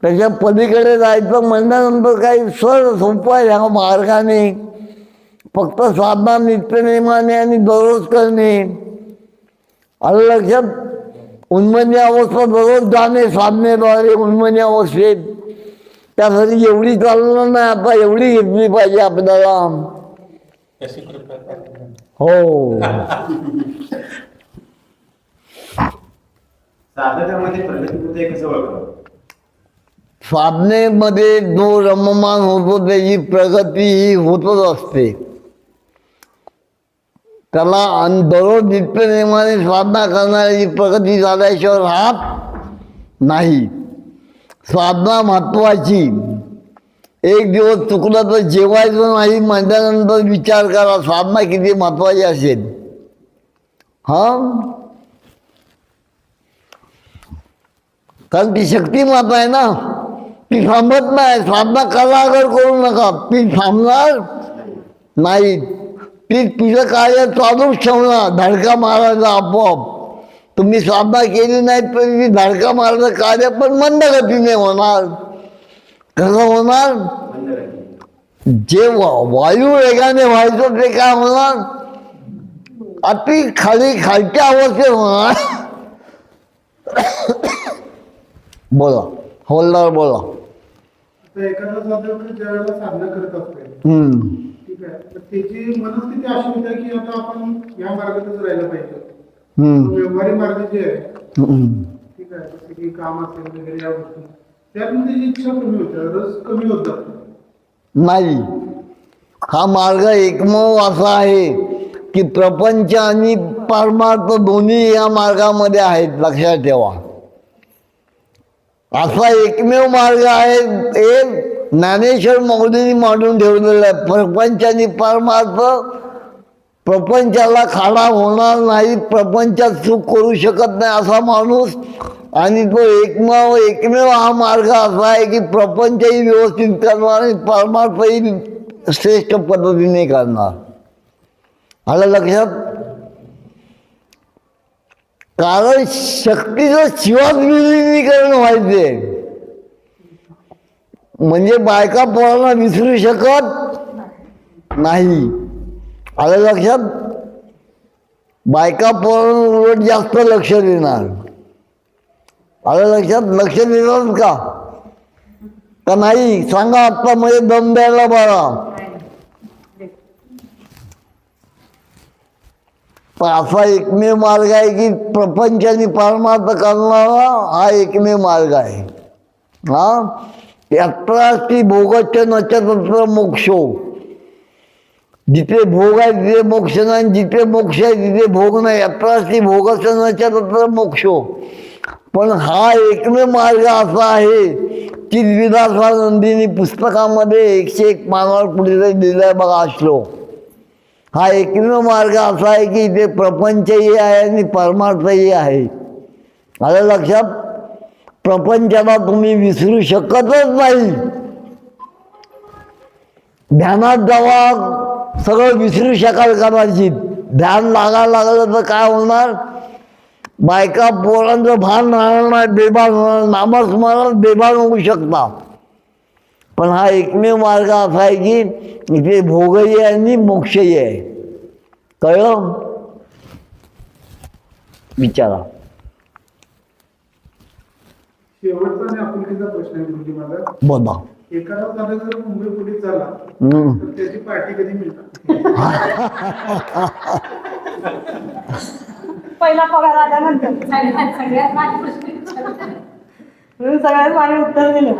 त्याच्या पलीकडे जायचं म्हणल्यानंतर काही सोपं आहे ह्या मार्गाने. फक्त साधना नित्यनेमाने आणि दररोज करणे. आलं लक्षात. उन्मनी अवस्था दररोज जाणे साधनेद्वारे उन्मनी अवस्थेत. त्यासाठी एवढी चालणार नाही, आता एवढी घेतली पाहिजे आपल्याला. हो. साधकामध्ये प्रगती होते कसं ओळखलं. साधनेमध्ये जो रममान होतो त्याची प्रगती ही होतच असते. त्याला आणि दररोज नित्यनेमाने साधना करणाऱ्याची प्रगती झाल्याशिवाय राहत नाही. साधना महत्वाची. एक दिवस चुकलं तर जेवायचं नाही म्हटल्यानंतर विचार करा साधना किती महत्वाची असेल. कारण ती शक्ती माता आहे ना, ती थांबत नाही. साधना कलागर करू नका, ती थांबणार नाही. ती तुझं कार्य चालूच ठेवणार. धडका मारायचा आपोआप. तुम्ही साधना केली नाही तरी ती धडका मारायचं कार्य पण मंद गतीने होणार. कसं होणार. जे वायू वेगाने व्हायचं ते काय होणार अति खालच्या अवस्थेत होणार. बोला हवलदार बोला. आता एखादा साधक ज्या वेळेला साधना करत असते, ठीक आहे, तर त्याची मनस्थिती अशी होते की आता आपण या मार्गातच राहायला पाहिजे. व्यवहारी मार्ग जे आहे, ठीक आहे, जसं की काम असेल वगैरे या गोष्टी, त्यातून त्याची इच्छा कमी होते, रस कमी होत जातो. नाही. हा मार्ग एकमेव असा आहे की प्रपंच आणि परमार्थ दोन्ही या मार्गामध्ये आहेत. लक्षात ठेवा. असा एकमेव मार्ग आहे. हे ज्ञानेश्वर माऊलींनी मांडून ठेवलेला आहे. प्रपंच आणि परमार्थ. प्रपंचाला खाडा होणार नाही, प्रपंचात सुख करू शकत नाही असा माणूस. आणि तो एकमेव हा मार्ग असा आहे की प्रपंचही व्यवस्थित करणार आणि परमार्थही श्रेष्ठ पद्धतीने करणार. आलं लक्षात. कारण शक्तीचं शिवात विलिनीकरण व्हायचे म्हणजे बायका पोरांना विसरू शकत नाही. आलं लक्षात. बायका पोरांना उलट जास्त लक्ष देणार. आलं लक्षात. लक्ष देणार का नाही सांगा. आत्ता मध्ये दम द्यायला बरा. पण असा एकमेव मार्ग आहे की प्रपंच आणि परमार्थ करणारा हा एकमेव मार्ग आहे. यात्रास्ती भोगच्च नचतत्र मोक्षो. जिथे भोग आहे तिथे मोक्ष नाही, जिथे मोक्ष आहे तिथे भोग नाही. यात्रास्ती भोगच्च नचतत्र मोक्षो. पण हा एकमेव मार्ग असा आहे की चिद्विलासानंदिनी पुस्तकामध्ये 101 पानावर पुढे दिलाय बघा श्लोक. हा एकमेव मार्ग असा आहे की इथे प्रपंचही आहे आणि परमार्थही आहे. आलं लक्षात. प्रपंचाला तुम्ही विसरू शकतच नाही. ध्यानात जेव्हा सगळं विसरू शकाल कदाचित, ध्यान लागायला लागलं तर काय होणार, बायका पोरांचं भान राहणार नाही, बेभान होणार, नामस्मरण बेभान होऊ शकता. पण हा एकमेव मार्ग असा आहे की इथे भोगही आहे आणि मोक्षही आहे. कळलं? विचारा. शेवटचा आणि आपुलकीचा प्रश्न आहे गुरुजी माझा. बोला. एखादा साधक जर मुंबई पोलीस झाला तर त्याची पार्टी कधी मिळणार? पहिला पगार आल्यानंतर म्हणून सगळ्यात माझे उत्तर दिलं.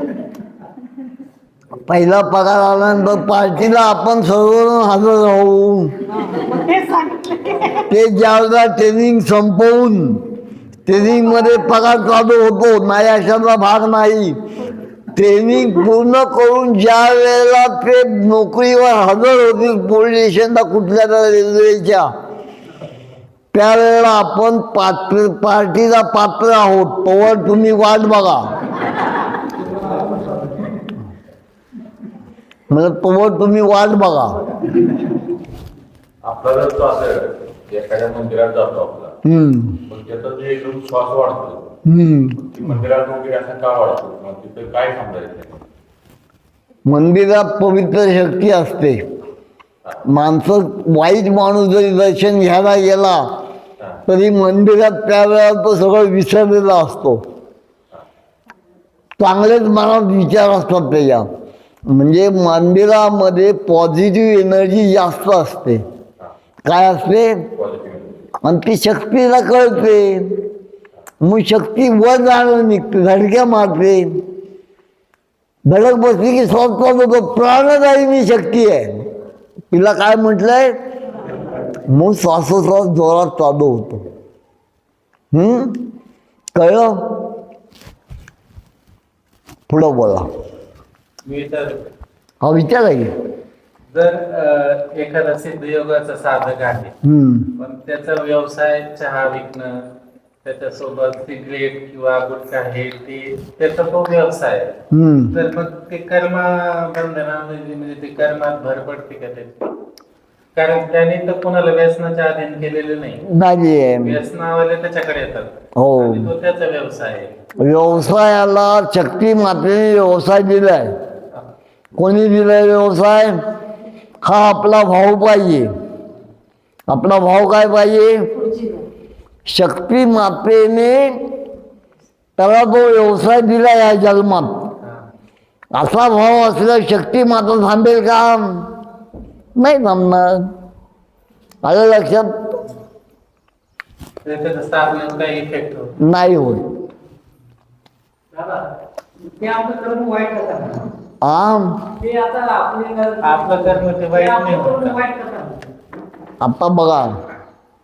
पहिला पगार आल्यानंतर पार्टीला आपण सर्व हजर राहू. मग तेच सांगितले. ते ज्यावेळेला ट्रेनिंग संपवून ट्रेनिंगमध्ये पगार चालू होतो, नाही अशातला भाग नाही. ट्रेनिंग पूर्ण करून ज्या वेळेला ते नोकरीवर हजर होतील पोलीस स्टेशनला कुठल्या तरी रेल्वेच्या, त्यावेळेला आपण पार्टीला पात्र आहोत. तोवर तुम्ही वाट बघा. म्हणजे तोवर तुम्ही वाट बघा. आपला जर तो असेल एखाद्या मंदिरात जातो आपला, मग त्याचा जो एकदम श्वास वाढतो, ती मंदिरात वगैरे असं का वाढतो, मग तिथे काय समजायचं? मंदिरात पवित्र शक्ती असते. माणसं, वाईट माणूस जरी दर्शन घ्यायला गेला तरी मंदिरात त्यावेळेला तो सगळं विसरलेला असतो. चांगलेच मनात विचार असतात त्याच्या. म्हणजे मंदिरामध्ये पॉझिटिव्ह एनर्जी जास्त असते. काय असते? आणि ती शक्तीला कळते. मग शक्ती वर जाणं निघते, धडक्या मारते. धडक बसली की श्वास होतो. प्राणदायिनी शक्ती आहे. तिला काय म्हटलंय? मग श्वासोश्वास जोरात चालू होतो. कळलं? पुढं बोला. मी तर हा विचार आहे. जर एखादा सिद्धयोगाचा साधक आहे, पण त्याचा व्यवसाय चहा विकणं, त्याच्यासोबत सिगरेट किंवा गुटखा हे ते त्याचा तो व्यवसाय आहे. तर मग ते कर्म बंधनामध्ये म्हणजे ते कर्मात भर पडते का ते? कारण त्याने तर कोणाला व्यसनाच्या अधीन केलेलं नाही. नाही. व्यसनावाले त्याच्याकडे येतात. हो. आणि तो त्याचा व्यवसाय आहे. व्यवसायाला शक्ती मातेने व्यवसाय दिलाय. कोणी दिलाय व्यवसाय? हा आपला भाऊ पाहिजे. आपला भाऊ काय पाहिजे? शक्ती मातेने त्याला तो व्यवसाय दिला या जन्मात. असा भाव असला शक्ती माता थांबेल का? नाही थांबणार. आलं लक्षात? त्याच्या स्थापनेत काही इफेक्ट होत नाही होत. ते आपलं कर्म वाईट करतात. ते आता आपलं कर्म ते वाईट नाही होत. वाईट करतात. आता बघा,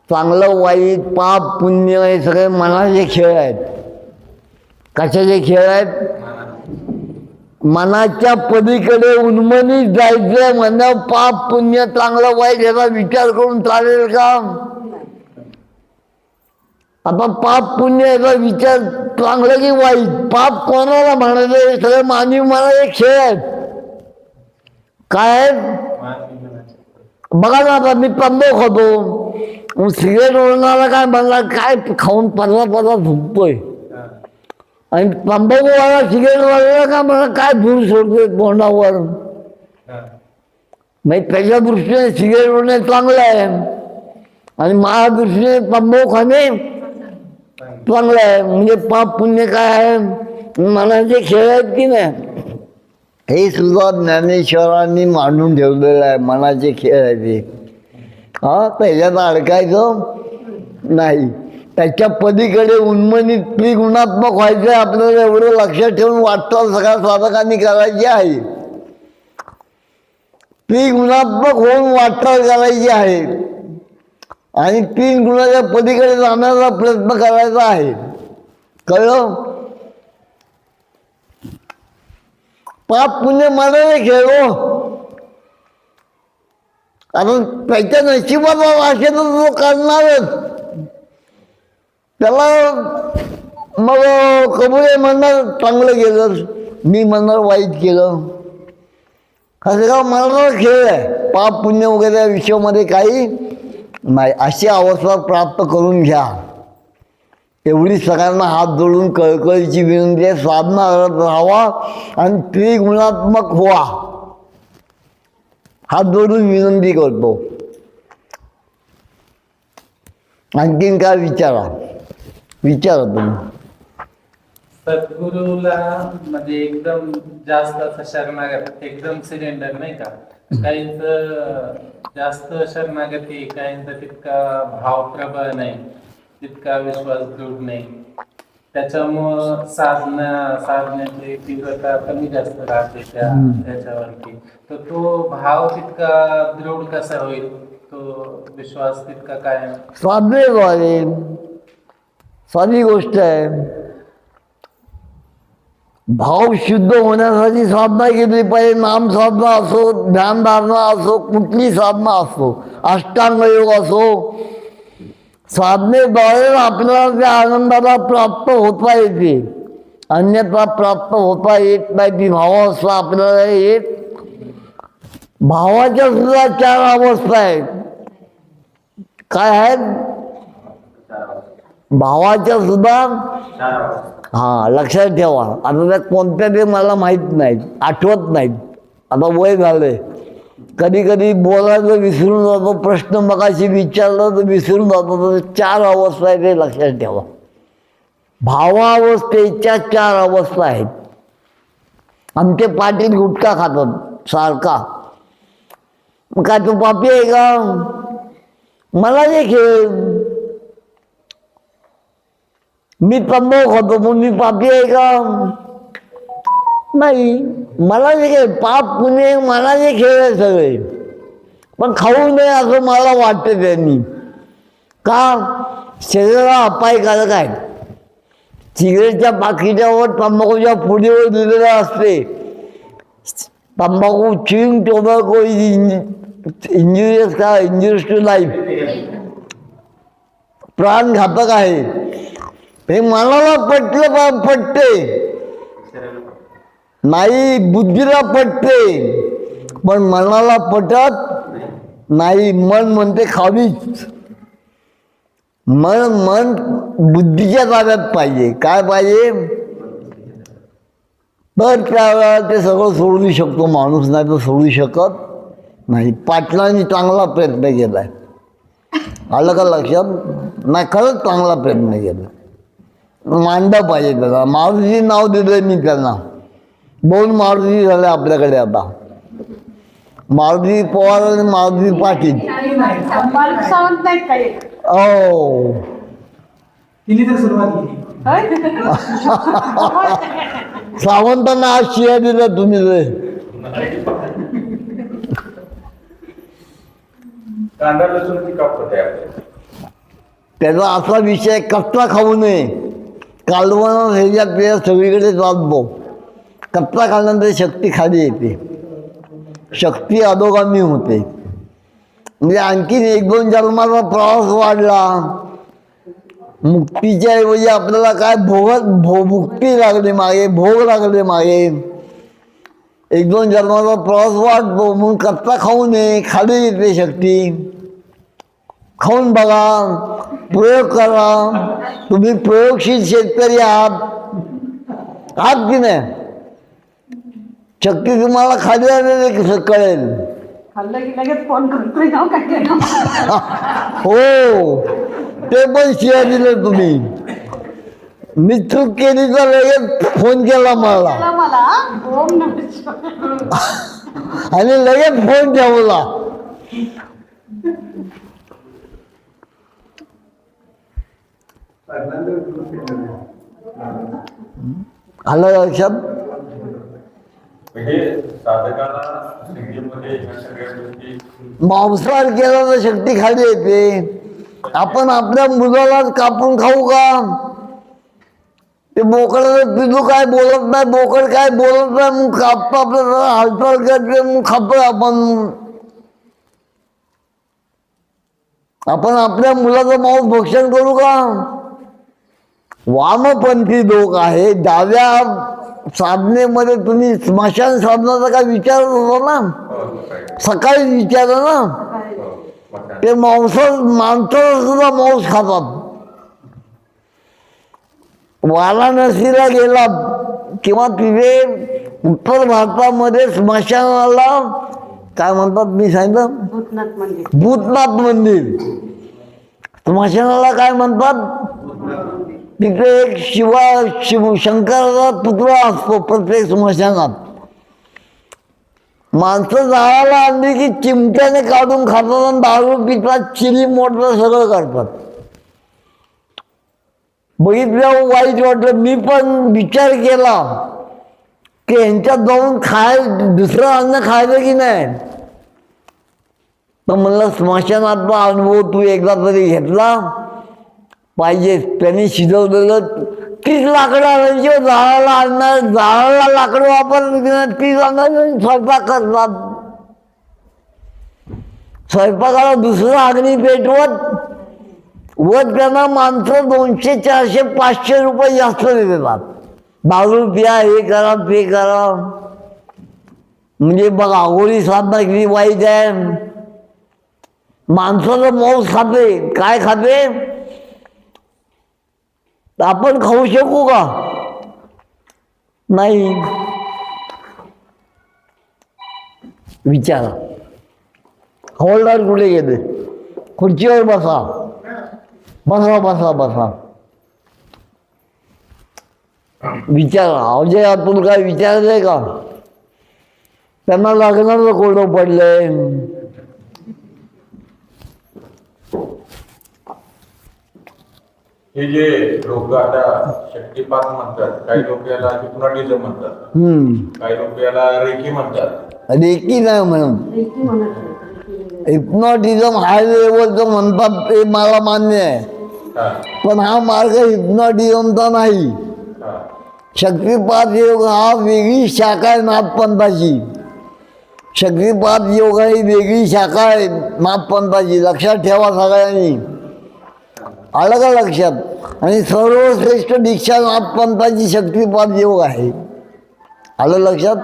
चांगलं वाईट पाप पुण्य हे सगळे मनाचे खेळ आहेत. कशाचे खेळ आहेत? मनाच्या पलीकडे उन्मनीत जायचं म्हणणं पाप पुण्य चांगलं वाईट याचा विचार करून चालेल का? आता पाप पुण्य याचा विचार चांगलं की वाईट, पाप कोणाला म्हणायचं? हे सगळे मानवी मनाचे खेळ आहेत. काय आहेत? बघा ना, आता मी तंबाखू खातो, सिगरेट ओढणारा काय म्हणला, काय खाऊन पदरा झुकतोय, आणि तंबाखूवाला सिगरेट वाढला का मला काय धूर सोडतोय तोंडावर. म्हणजे त्याच्या दृष्टीने सिगरेट ओढणे चांगलं आहे आणि माझ्या दृष्टीने तंबाखू खाणे चांगलं आहे. म्हणजे पाप पुण्य काय आहे? मनाचे खेळ आहेत की नाही? हे सुद्धा ज्ञानेश्वरांनी मांडून ठेवलेलं आहे. मनाचे खेळ आहे ते. हा, त्याच्यात अडकायचं नाही. त्याच्या पलीकडे उन्मनीत त्रिगुणात्मक व्हायचं आपल्याला एवढं लक्षात ठेवून वाटतं सगळ्या साधकांनी करायची आहे. त्रिगुणात्मक होऊन वाटचाल करायची आहे आणि 3 गुणाच्या पलीकडे जाण्याचा प्रयत्न करायचा आहे. कळलं? पाप पुण्य मनाने खेळो. आता त्याच्या नशिबाला असेल तर तो करणारच. त्याला मग कबूल म्हणणार चांगलं केलं, मी म्हणणार वाईट केलं. हा सगळा मनाचा खेळ आहे. पाप पुण्य वगैरे या विषयामध्ये काही नाही. अशी अवस्था प्राप्त करून घ्या एवढी सगळ्यांना हात जोडून कळकळीची विनंती आहे. साधना करत राहावा आणि त्रिगुणात्मक व्हा, हात जोडून विनंती करतो. आणखीन काय विचारा तुम्ही. सद्गुरूला म्हणजे एकदम जास्त असं शरणागत, एकदम सिलेंडर नाही का, काहींच जास्त शरणागती, काहींच तितका भाव प्रबळ नाही, तितका विश्वास दृढ नाही, त्याच्यामुळं साधण्याची तीव्रता कमी जास्त राहते त्याच्यावरती. तर तो भाव तितका दृढ कसा होईल, तो विश्वास तितका कायम. साधनेद्वारे साधी गोष्ट आहे. भाव शुद्ध होण्यासाठी साधना केली पाहिजे. नाम साधना असो, ध्यानधारणा असो, कुठली साधना असो, अष्टांग योग असो, साधनेद्वारे आपल्याला त्या आनंदाला प्राप्त होता येते, अन्यथा प्राप्त होता येत नाही. ती भावावस्था आपल्याला येत. भावाच्या सुद्धा 4 अवस्था आहेत. काय आहेत भावाच्या सुद्धा? हा, लक्षात ठेवा. आता त्या कोणत्या ते मला माहीत नाहीत, आठवत नाहीत. आता वय झालंय, कधी कधी बोलायचं विसरून जातो. प्रश्न मगाशी विचारला तर विसरून जातो. तर 4 अवस्था आहेत, ते लक्षात ठेवा. भावावस्थेच्या 4 अवस्था आहेत. आमचे पाटील गुटखा खातात सारखा. मग काय तू पापी आहे का? मला जे खेळ, मी तंबाखू खातो मग मी पापी आहे का? नाही. मला जे खेळ, पाप पुण्य मला जे खेळ आहे सगळे, पण खाऊ नये असं मला वाटतं त्यांनी. का? शरीराला अपायकारक आहे. सिगरेटच्या पाकिटावर तंबाखूच्या पुडीवर दिलेलं असते, तंबाखू च्युइंग टोबॅको इज इंजुरियस का, इंजुरियस टू लाईफ, प्राणघातक आहे. हे मनाला पटते नाही, बुद्धीला पटते, पण मनाला पटत नाही. मन म्हणते खावीच. मन बुद्धीच्या ताब्यात पाहिजे. काय पाहिजे? तर त्यावेळेला ते सगळं सोडू शकतो माणूस, नाही तर सोडू शकत नाही. पाटलांनी चांगला प्रयत्न केलाय, आलं का लक्षात? नाही, खरंच चांगला प्रयत्न केला. मांडा पाहिजे त्याला. मारुती नाव दिलं मी त्यांना. 2 मारुती झाले आपल्याकडे आता, मारुती पवार आणि मारुती पाटील. सावंत नाहीत काही. हो, तिने तर सुरुवात केली. सावंतांना आज शिया दिलं तुम्ही रे. कांदा लसूण कापत आहे. त्याचा असा विषय, कच्चा खाऊ नये. कालवण ह्याच्यात ते सगळीकडे जातो. कच्चा खाल्ल्यानंतर शक्ती खाली येते, शक्ती अधोगामी होते. म्हणजे आणखीन 1-2 जन्माचा प्रवास वाढला. मुक्तीच्या ऐवजी आपल्याला काय मुक्ती लागली मागे, भोग लागले मागे. 1-2 जन्माचा प्रवास वाढतो. म्हणून कच्चा खाऊ नये, खाली येते शक्ती. खाऊन बघा, प्रयोग करा. तुम्ही प्रयोगशील शेतकरी आहात की नाही? शक्ती तुम्हाला खाली आलेली कळेल. खाल्लं की लगेच फोन करतोय ना काय. हो, ते पण शिया दिलं तुम्ही. मी चूक केली तर लगेच फोन केला मला ओम नमः शिवाय. आणि लगेच फोन ठेवला. आलं लक्षात? मांसाहार केला तर शक्ती खाली येते. आपण आपल्या मुलाला कापून खाऊ का? ते बोकडाचं पिलू काय बोलत नाही, बोकड काय बोलत नाही, मग कापतो आपल्याला, हालचाल करते, मग खातोय आपण. आपण आपल्या मुलाचं मांस भक्षण करू का? वामपंथी लोक आहे, डाव्या साधनेमध्ये तुम्ही स्मशान साधनाचा काय विचार होता ना, सकाळी विचारलं ना, ते माणसं सुद्धा मांस खातात. वाराणसीला गेला किंवा तिथे उत्तर भारतामध्ये स्मशानाला काय म्हणतात, मी सांगितलं भूतनाथ मंदिर. भूतनाथ मंदिर. स्मशानाला काय म्हणतात, तिथे एक शंकराचा पुतळा असतो प्रत्येक स्मशानात. माणसं जाळायला आणली की चिमट्याने काढून खातात आणि दारू पितात, चिली मोडतात, सगळं करतात. बघितल्यावर वाईट वाटलं. मी पण विचार केला की यांच्यात जाऊन दुसरं अन्न खायचं की नाही. तर म्हणलं स्मशानातला अनुभव तू एकदा तरी घेतला पाहिजे. त्यांनी शिजवलेलं 30 लाकडं आणायची, जाळाला आणणार, जाळाला लाकडं वापरणार, 30 आणायचं, स्वयंपाक करतात. स्वयंपाकाला दुसरं अग्नी पेटवत व त्यांना माणसं 200, 400, 500 रुपये जास्त देतात. दारू प्या, हे करा, ते करा. म्हणजे बघा आघोळी साधना किती वाईट आहे. माणसाचं मांस खाते, काय खाते, आपण खाऊ शकू का, नाही. विचारा. हवालदार कुठे गेले, खुर्चीवर बसा, बसा बसा बसा. विचारा. अजय अतुल काय विचारायचंय का, त्यांना लागणारं कोरडं पडलंय. हे जे लोक आता शक्तिपात म्हणतात, काही लोक याला हिप्नॉटिझम म्हणतात, काही लोक याला रेकी म्हणतात. रेकी नाही म्हणून रेकी म्हणत नाही. हिप्नॉटिझम हाय लेवलचं म्हणतात ते मला मान्य आहे. हा, पण हा मार्ग हिप्नॉटिझमचा नाही. हा. शक्तिपात योग हा वेगळी शाखा आहे नाथपंथाची. शक्तिपात योग ही वेगळी शाखा आहे नाथपंथाची. लक्षात ठेवा सगळ्यांनी, आलं का लक्षात. आणि सर्वश्रेष्ठ दीक्षा नाथपंथाची शक्तिपात योग आहे. आलं लक्षात.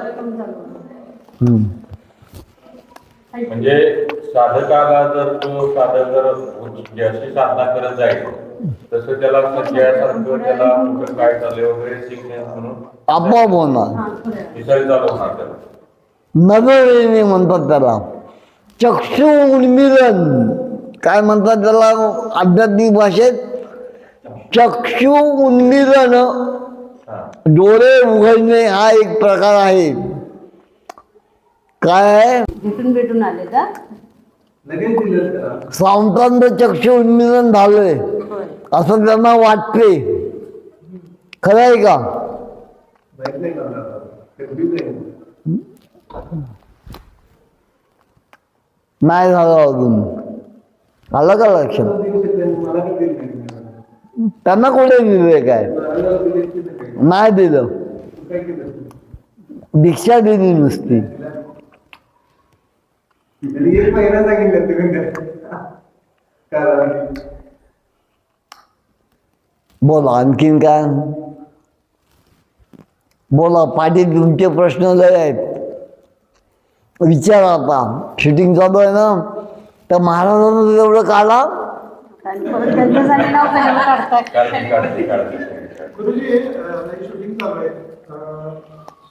म्हणजे साधकाला जर तो साधक जर जशी साधना करत जाईल तसं त्याला सध्यासारखं त्याला कुठं काय चाललंय वगैरे शिकणे म्हणून आपोआप होणार. विचार चालू होणार त्याला. नजरेने म्हणतात त्याला. चक्षु उन्मीलन काय म्हणतात त्याला आध्यात्मिक भाषेत, चक्षु उन्मीलन, डोळे उघडणे हा एक प्रकार आहे. काय आहे, भेटून आले का? लगेच दिलं त्याला. सावंतांचं चक्षु उन्मीलन झालंय होय. असं त्यांना वाटते. खरं आहे का. माहित नाही का आपल्याला? ते भीत आहे. नाही झालं अजून. आलं का लक्षात. मला काही दिलं नाही. त्यांना कुठे दिले काय, मला दिले की नाही. नाही दिलं. काय केलं? दीक्षा दिली नुसती. त्यांनी 1 महिना सांगितलं तुम्ही काय. बोला आणखीन काय. बोला पाटील, तुमचे प्रश्न लय आहेत. विचारा. आता शूटिंग चालू आहे ना, तर महाराजांना तेवढं काढा. आणि परत त्यांच्यासाठी नाव कशाला काढताय? काढते. गुरुजी शूटिंग चालू आहे.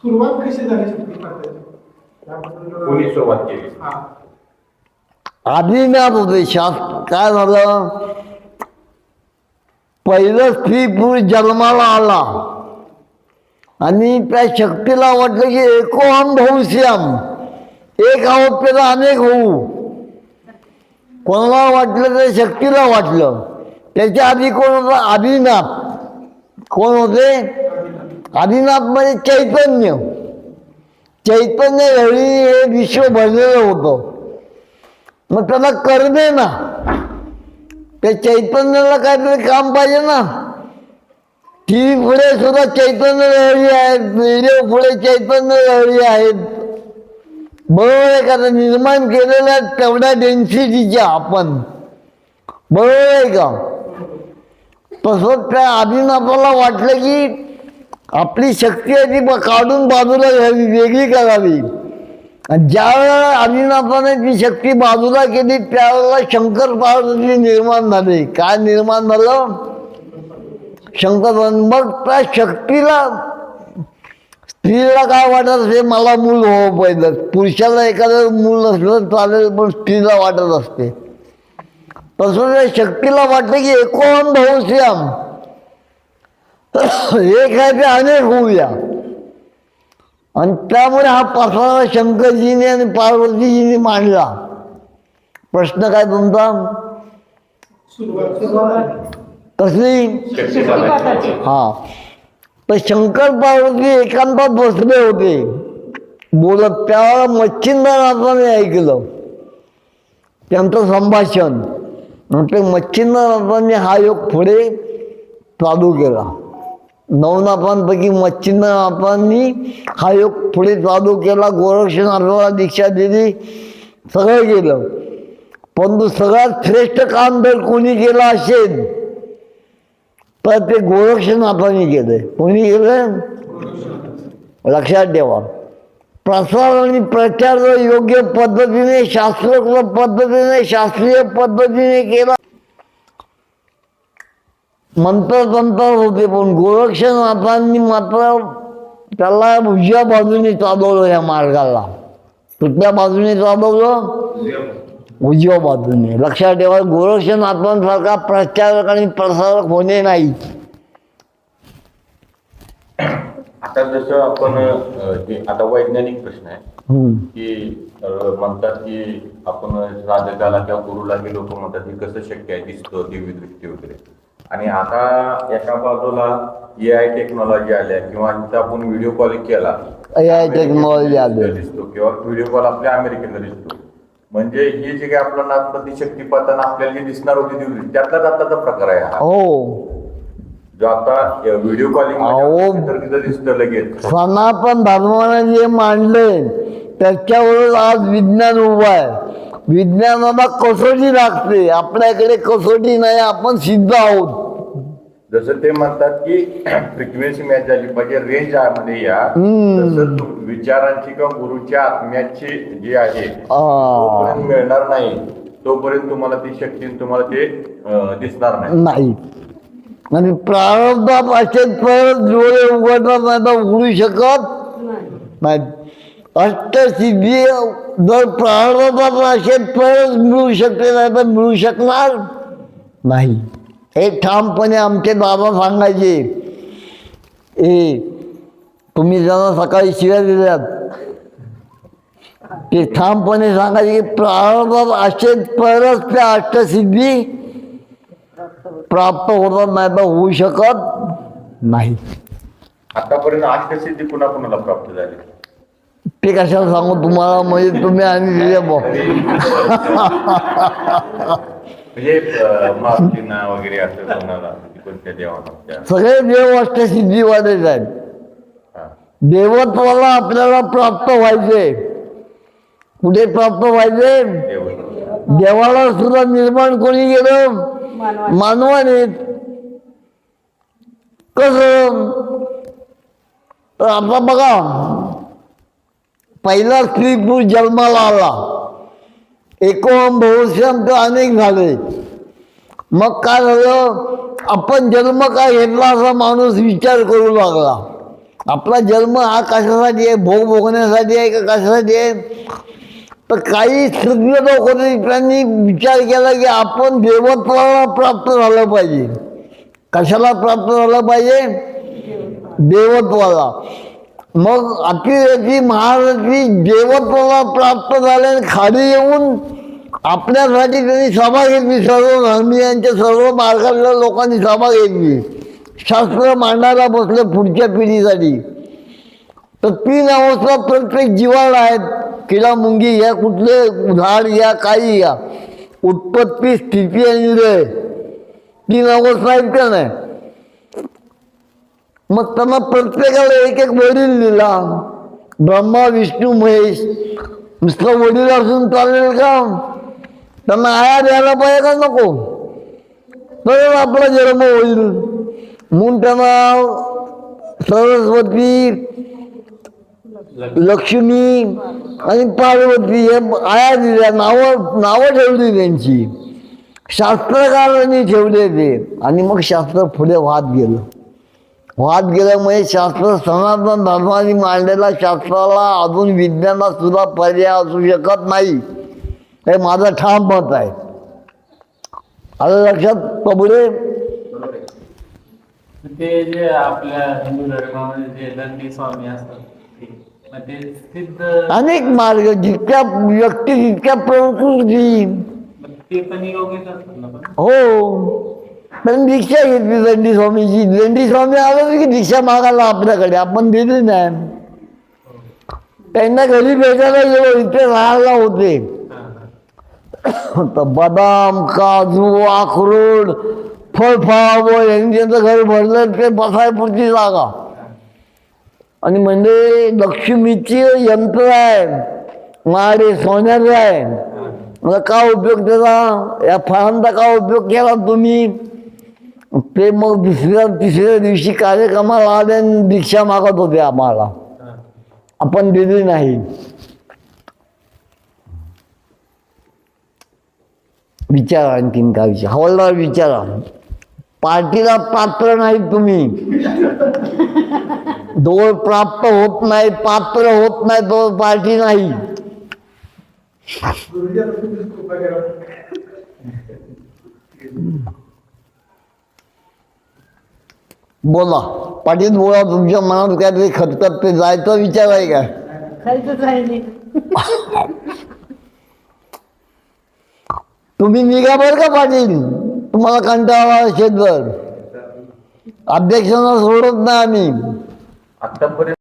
सुरुवात कशी झाली शूटिंग करतायची त्याबद्दल कोणी सुरुवात केली. हा. आदिनाथ होते शास्त्र. काय झालं, पहिलं स्त्री पुरुष जन्माला आला आणि त्या शक्तीला वाटलं की एकोहम भविष्यम, एक आहोत त्याला अनेक होऊ. कोणाला वाटलं तर शक्तीला वाटलं. त्याच्या आधी कोण होतं, आदिनाथ. कोण होते, आदिनाथ म्हणजे चैतन्य. चैतन्य एवढी हे विश्व भरलेलं होतं. मग त्याला करणे ना, त्या चैतन्याला काहीतरी काम पाहिजे ना. टी व्ही पुढे सुद्धा चैतन्य लहरी आहेत, रेडिओ पुढे चैतन्य लहरी आहेत. बरोबर आहे का. निर्माण केलेल्या तेवढ्या डेन्सिटीच्या आपण, बरोबर आहे का. तसंच त्या आदिनाथाला वाटलं की आपली शक्ती आहे ती काढून बाजूला घ्यावी, वेगळी करावी. आणि ज्या वेळेला आदिनाथाने ती शक्ती बाजूला केली त्यावेळेला शंकर पार्वती निर्माण झाले. काय निर्माण झालं? शंकर. मग त्या शक्तीला स्त्रीला काय वाटत असे, मला मूल हो पहिलं. पुरुषाला एखादं मूल नसलं चालेल, पण स्त्रीला वाटत असते. तसं त्या शक्तीला वाटतं की एकोण बहुश्याम, एक आहे ते अनेक होऊया. आणि त्यामुळे हा पसारा शंकरजीने आणि पार्वतीजीने मांडला. प्रश्न काय तुमचा? कसली? हा. तर शंकर पार्वती एकांतात बसले होते बोलत. त्यावेळेला मच्छिंद्रनाथाने ऐकलं त्यांचं संभाषण. ते मच्छिंद्रनाथांनी हा योग पुढे चालू केला. नवनाथांपैकी मच्छिंद्रनाथांनी हा योग पुढे चालू केला. गोरक्षनाथाला दीक्षा दिली, सगळं केलं. परंतु सगळ्यात श्रेष्ठ काम जर कोणी केलं असेल तर ते गोरक्षनाथांनी केलंय. कोणी केलंय? लक्षात ठेवा. प्रसार आणि प्रचार जर योग्य पद्धतीने, शास्त्रोक्त पद्धतीने, शास्त्रीय पद्धतीने केला, मंत्र होते. पण गोरक्षनाथांनी मात्र त्याला उजव्या बाजूने चालवलं. या मार्गाला कुठल्या बाजूने चालवलं? उजव्या बाजूने. लक्षात ठेवा. गोरक्षनाथांसारखा प्रचारक आणि प्रसारक होणे नाही. आता जसं आपण आता वैज्ञानिक प्रश्न आहे की म्हणतात की आपण साधकाला किंवा गुरुला हे लोक म्हणतात की कसं शक्य आहे, दिसतं दिव्य दृष्टी वगैरे. आणि आता एका बाजूला AI टेक्नॉलॉजी आल्या किंवा तिथं आपण व्हिडिओ कॉल केला, AI टेक्नॉलॉजी आली दिसतो किंवा व्हिडिओ कॉल आपल्या अमेरिकेला दिसतो. म्हणजे ही जी काही आपला नाथपती शक्तिपाताना आपल्याला जी दिसणार होती दिवशी, त्यातलाच आताचा प्रकार आहे हा. हो. जो आता व्हिडिओ कॉलिंग तिथं दिसतं लगेच. सनातन धर्माने जे मांडले त्याच्यावर आज विज्ञान उभं आहे. विज्ञानाला कसोटी लागते. आपल्याकडे कसोटी नाही, आपण सिद्ध आहोत. जसं ते म्हणतात की फ्रिक्वेन्सी मॅच झाली पाहिजे, रेंज मध्ये या. तसं विचारांची किंवा गुरुच्या आत्म्याची जी आहे तोपर्यंत मिळणार नाही, तोपर्यंत तुम्हाला ती शक्ती तुम्हाला ते दिसणार नाही. आणि प्रारब्धात असेल परत डोळे उघडणार नाही तर उघडू शकत नाही. अष्टसिद्धी जर प्रारब्धात असेल तरच मिळू शकते, नाही तर मिळू शकणार नाही. हे ठामपणे आमचे दादा सांगायचे. तुम्ही ज्यांना सकाळी शिव्या दिल्यात ते ठामपणे सांगायचे की प्रारब्धात असेल तरच त्या अष्टसिद्धी प्राप्त होतात, नाही तर होऊ शकत नाही. आतापर्यंत अष्टसिद्धी कुणा कुणाला प्राप्त झाली ते कशाला सांगू तुम्हाला, म्हणजे तुम्ही आणि म्हणजे मारुतींना वगैरे असं कोणाला कोणत्या देवांना? सगळे देव अष्टसिद्धीवालेच आहेत. देवत्वाला आपल्याला प्राप्त व्हायचे. कुठे प्राप्त व्हायचे? देवाला सुद्धा निर्माण कोणी केलं? मानवाने. कसं? तर आता बघा, पहिला स्त्री पुरुष जन्माला आला, एकोण बहुश्याम तर अनेक झाले. मग काय झालं? आपण जन्म काय घेतला असा माणूस विचार करू लागला. आपला जन्म हा कशासाठी आहे? भोग भोगण्यासाठी आहे का कशासाठी आहे? तर काही तज्ञ लोक होते, त्यांनी विचार केला की आपण देवत्वाला प्राप्त झालं पाहिजे. कशाला प्राप्त झालं पाहिजे? देवत्वाला. मग अतिरेकी महारथी देवत्वाला प्राप्त झाले, खाली येऊन आपल्यासाठी त्यांनी सभा घेतली. सर्व धर्मीयांच्या, सर्व मार्गातल्या लोकांनी सभा घेतली. शास्त्र मांडायला बसले पुढच्या पिढीसाठी. तर 3 अवस्था प्रत्येक जीवाला आहेत. किडा मुंगी घ्या, कुठले झाड घ्या, काही घ्या. उत्पत्ती, स्थिती आणि लय 3 अवस्था आहेत का नाही? मग त्यांना प्रत्येकाला एक एक वडील दिला. ब्रह्मा, विष्णू, महेश. नुसतं वडील असून चालेल का? त्यांना आया द्यायला पाहिजे का नको? तर आपला जन्म होईल. म्हणून त्यांना सरस्वती, लक्ष्मी आणि पार्वती हे आया दिल्या, नावं ठेवली त्यांची, शास्त्रकारांनी ठेवले ते. आणि मग शास्त्र पुढे वाहत गेल्यामुळे शास्त्र सनातन धर्माने मांडलेल्या शास्त्राला अजून विज्ञानात सुद्धा पर्याय असू शकत नाही, हे माझं ठाम मत आहे. आलं लक्षात प्रभुरे? ते जे आपल्या हिंदू धर्मामध्ये जे दंडी स्वामी असतात मग ते सिद्ध अनेक मार्ग, जितक्या व्यक्ती तितक्या प्रवृत्ती. ते पण योगीच असतात ना पण. हो, पण दीक्षा घेतली दंडी स्वामीची. दंडी स्वामी आले की दीक्षा मागायला आपल्याकडे, आपण दिली नाही. त्यांना घरी भेटायला गेलो, इथे राहायला होते. तर बदाम, काजू, अक्रोड, फळफळावळ यांनी त्यांचं घर भरलं, ते बसायपुरती जागा. आणि म्हणजे लक्ष्मीची यंत्र आहे, माडे सोन्याचं आहे. मला का उपयोग त्याचा, या फळांचा का उपयोग केला तुम्ही? ते मग तिसऱ्या दिवशी कार्यक्रमाला आले आणि दीक्षा मागत होते आम्हाला, आपण दिली नाही. विचारा आणखीन काय विचार, हवालदार विचारा. पार्टीला पात्र नाही तुम्ही, जोवर प्राप्त होत नाही, पात्र होत नाही, तो पार्टी नाही. गुरुजी आता तुम्हीच कृपा करा. बोला पाटील, बोला. तुमच्या मनात काहीतरी खतखत ते जायचा विचार आहे का? खायचंच राहिले. तुम्ही निघा बरं का पाटील, तुम्हाला कंटाळा असेल तर. अध्यक्षांना सोडत नाही आम्ही. आतापर्यंत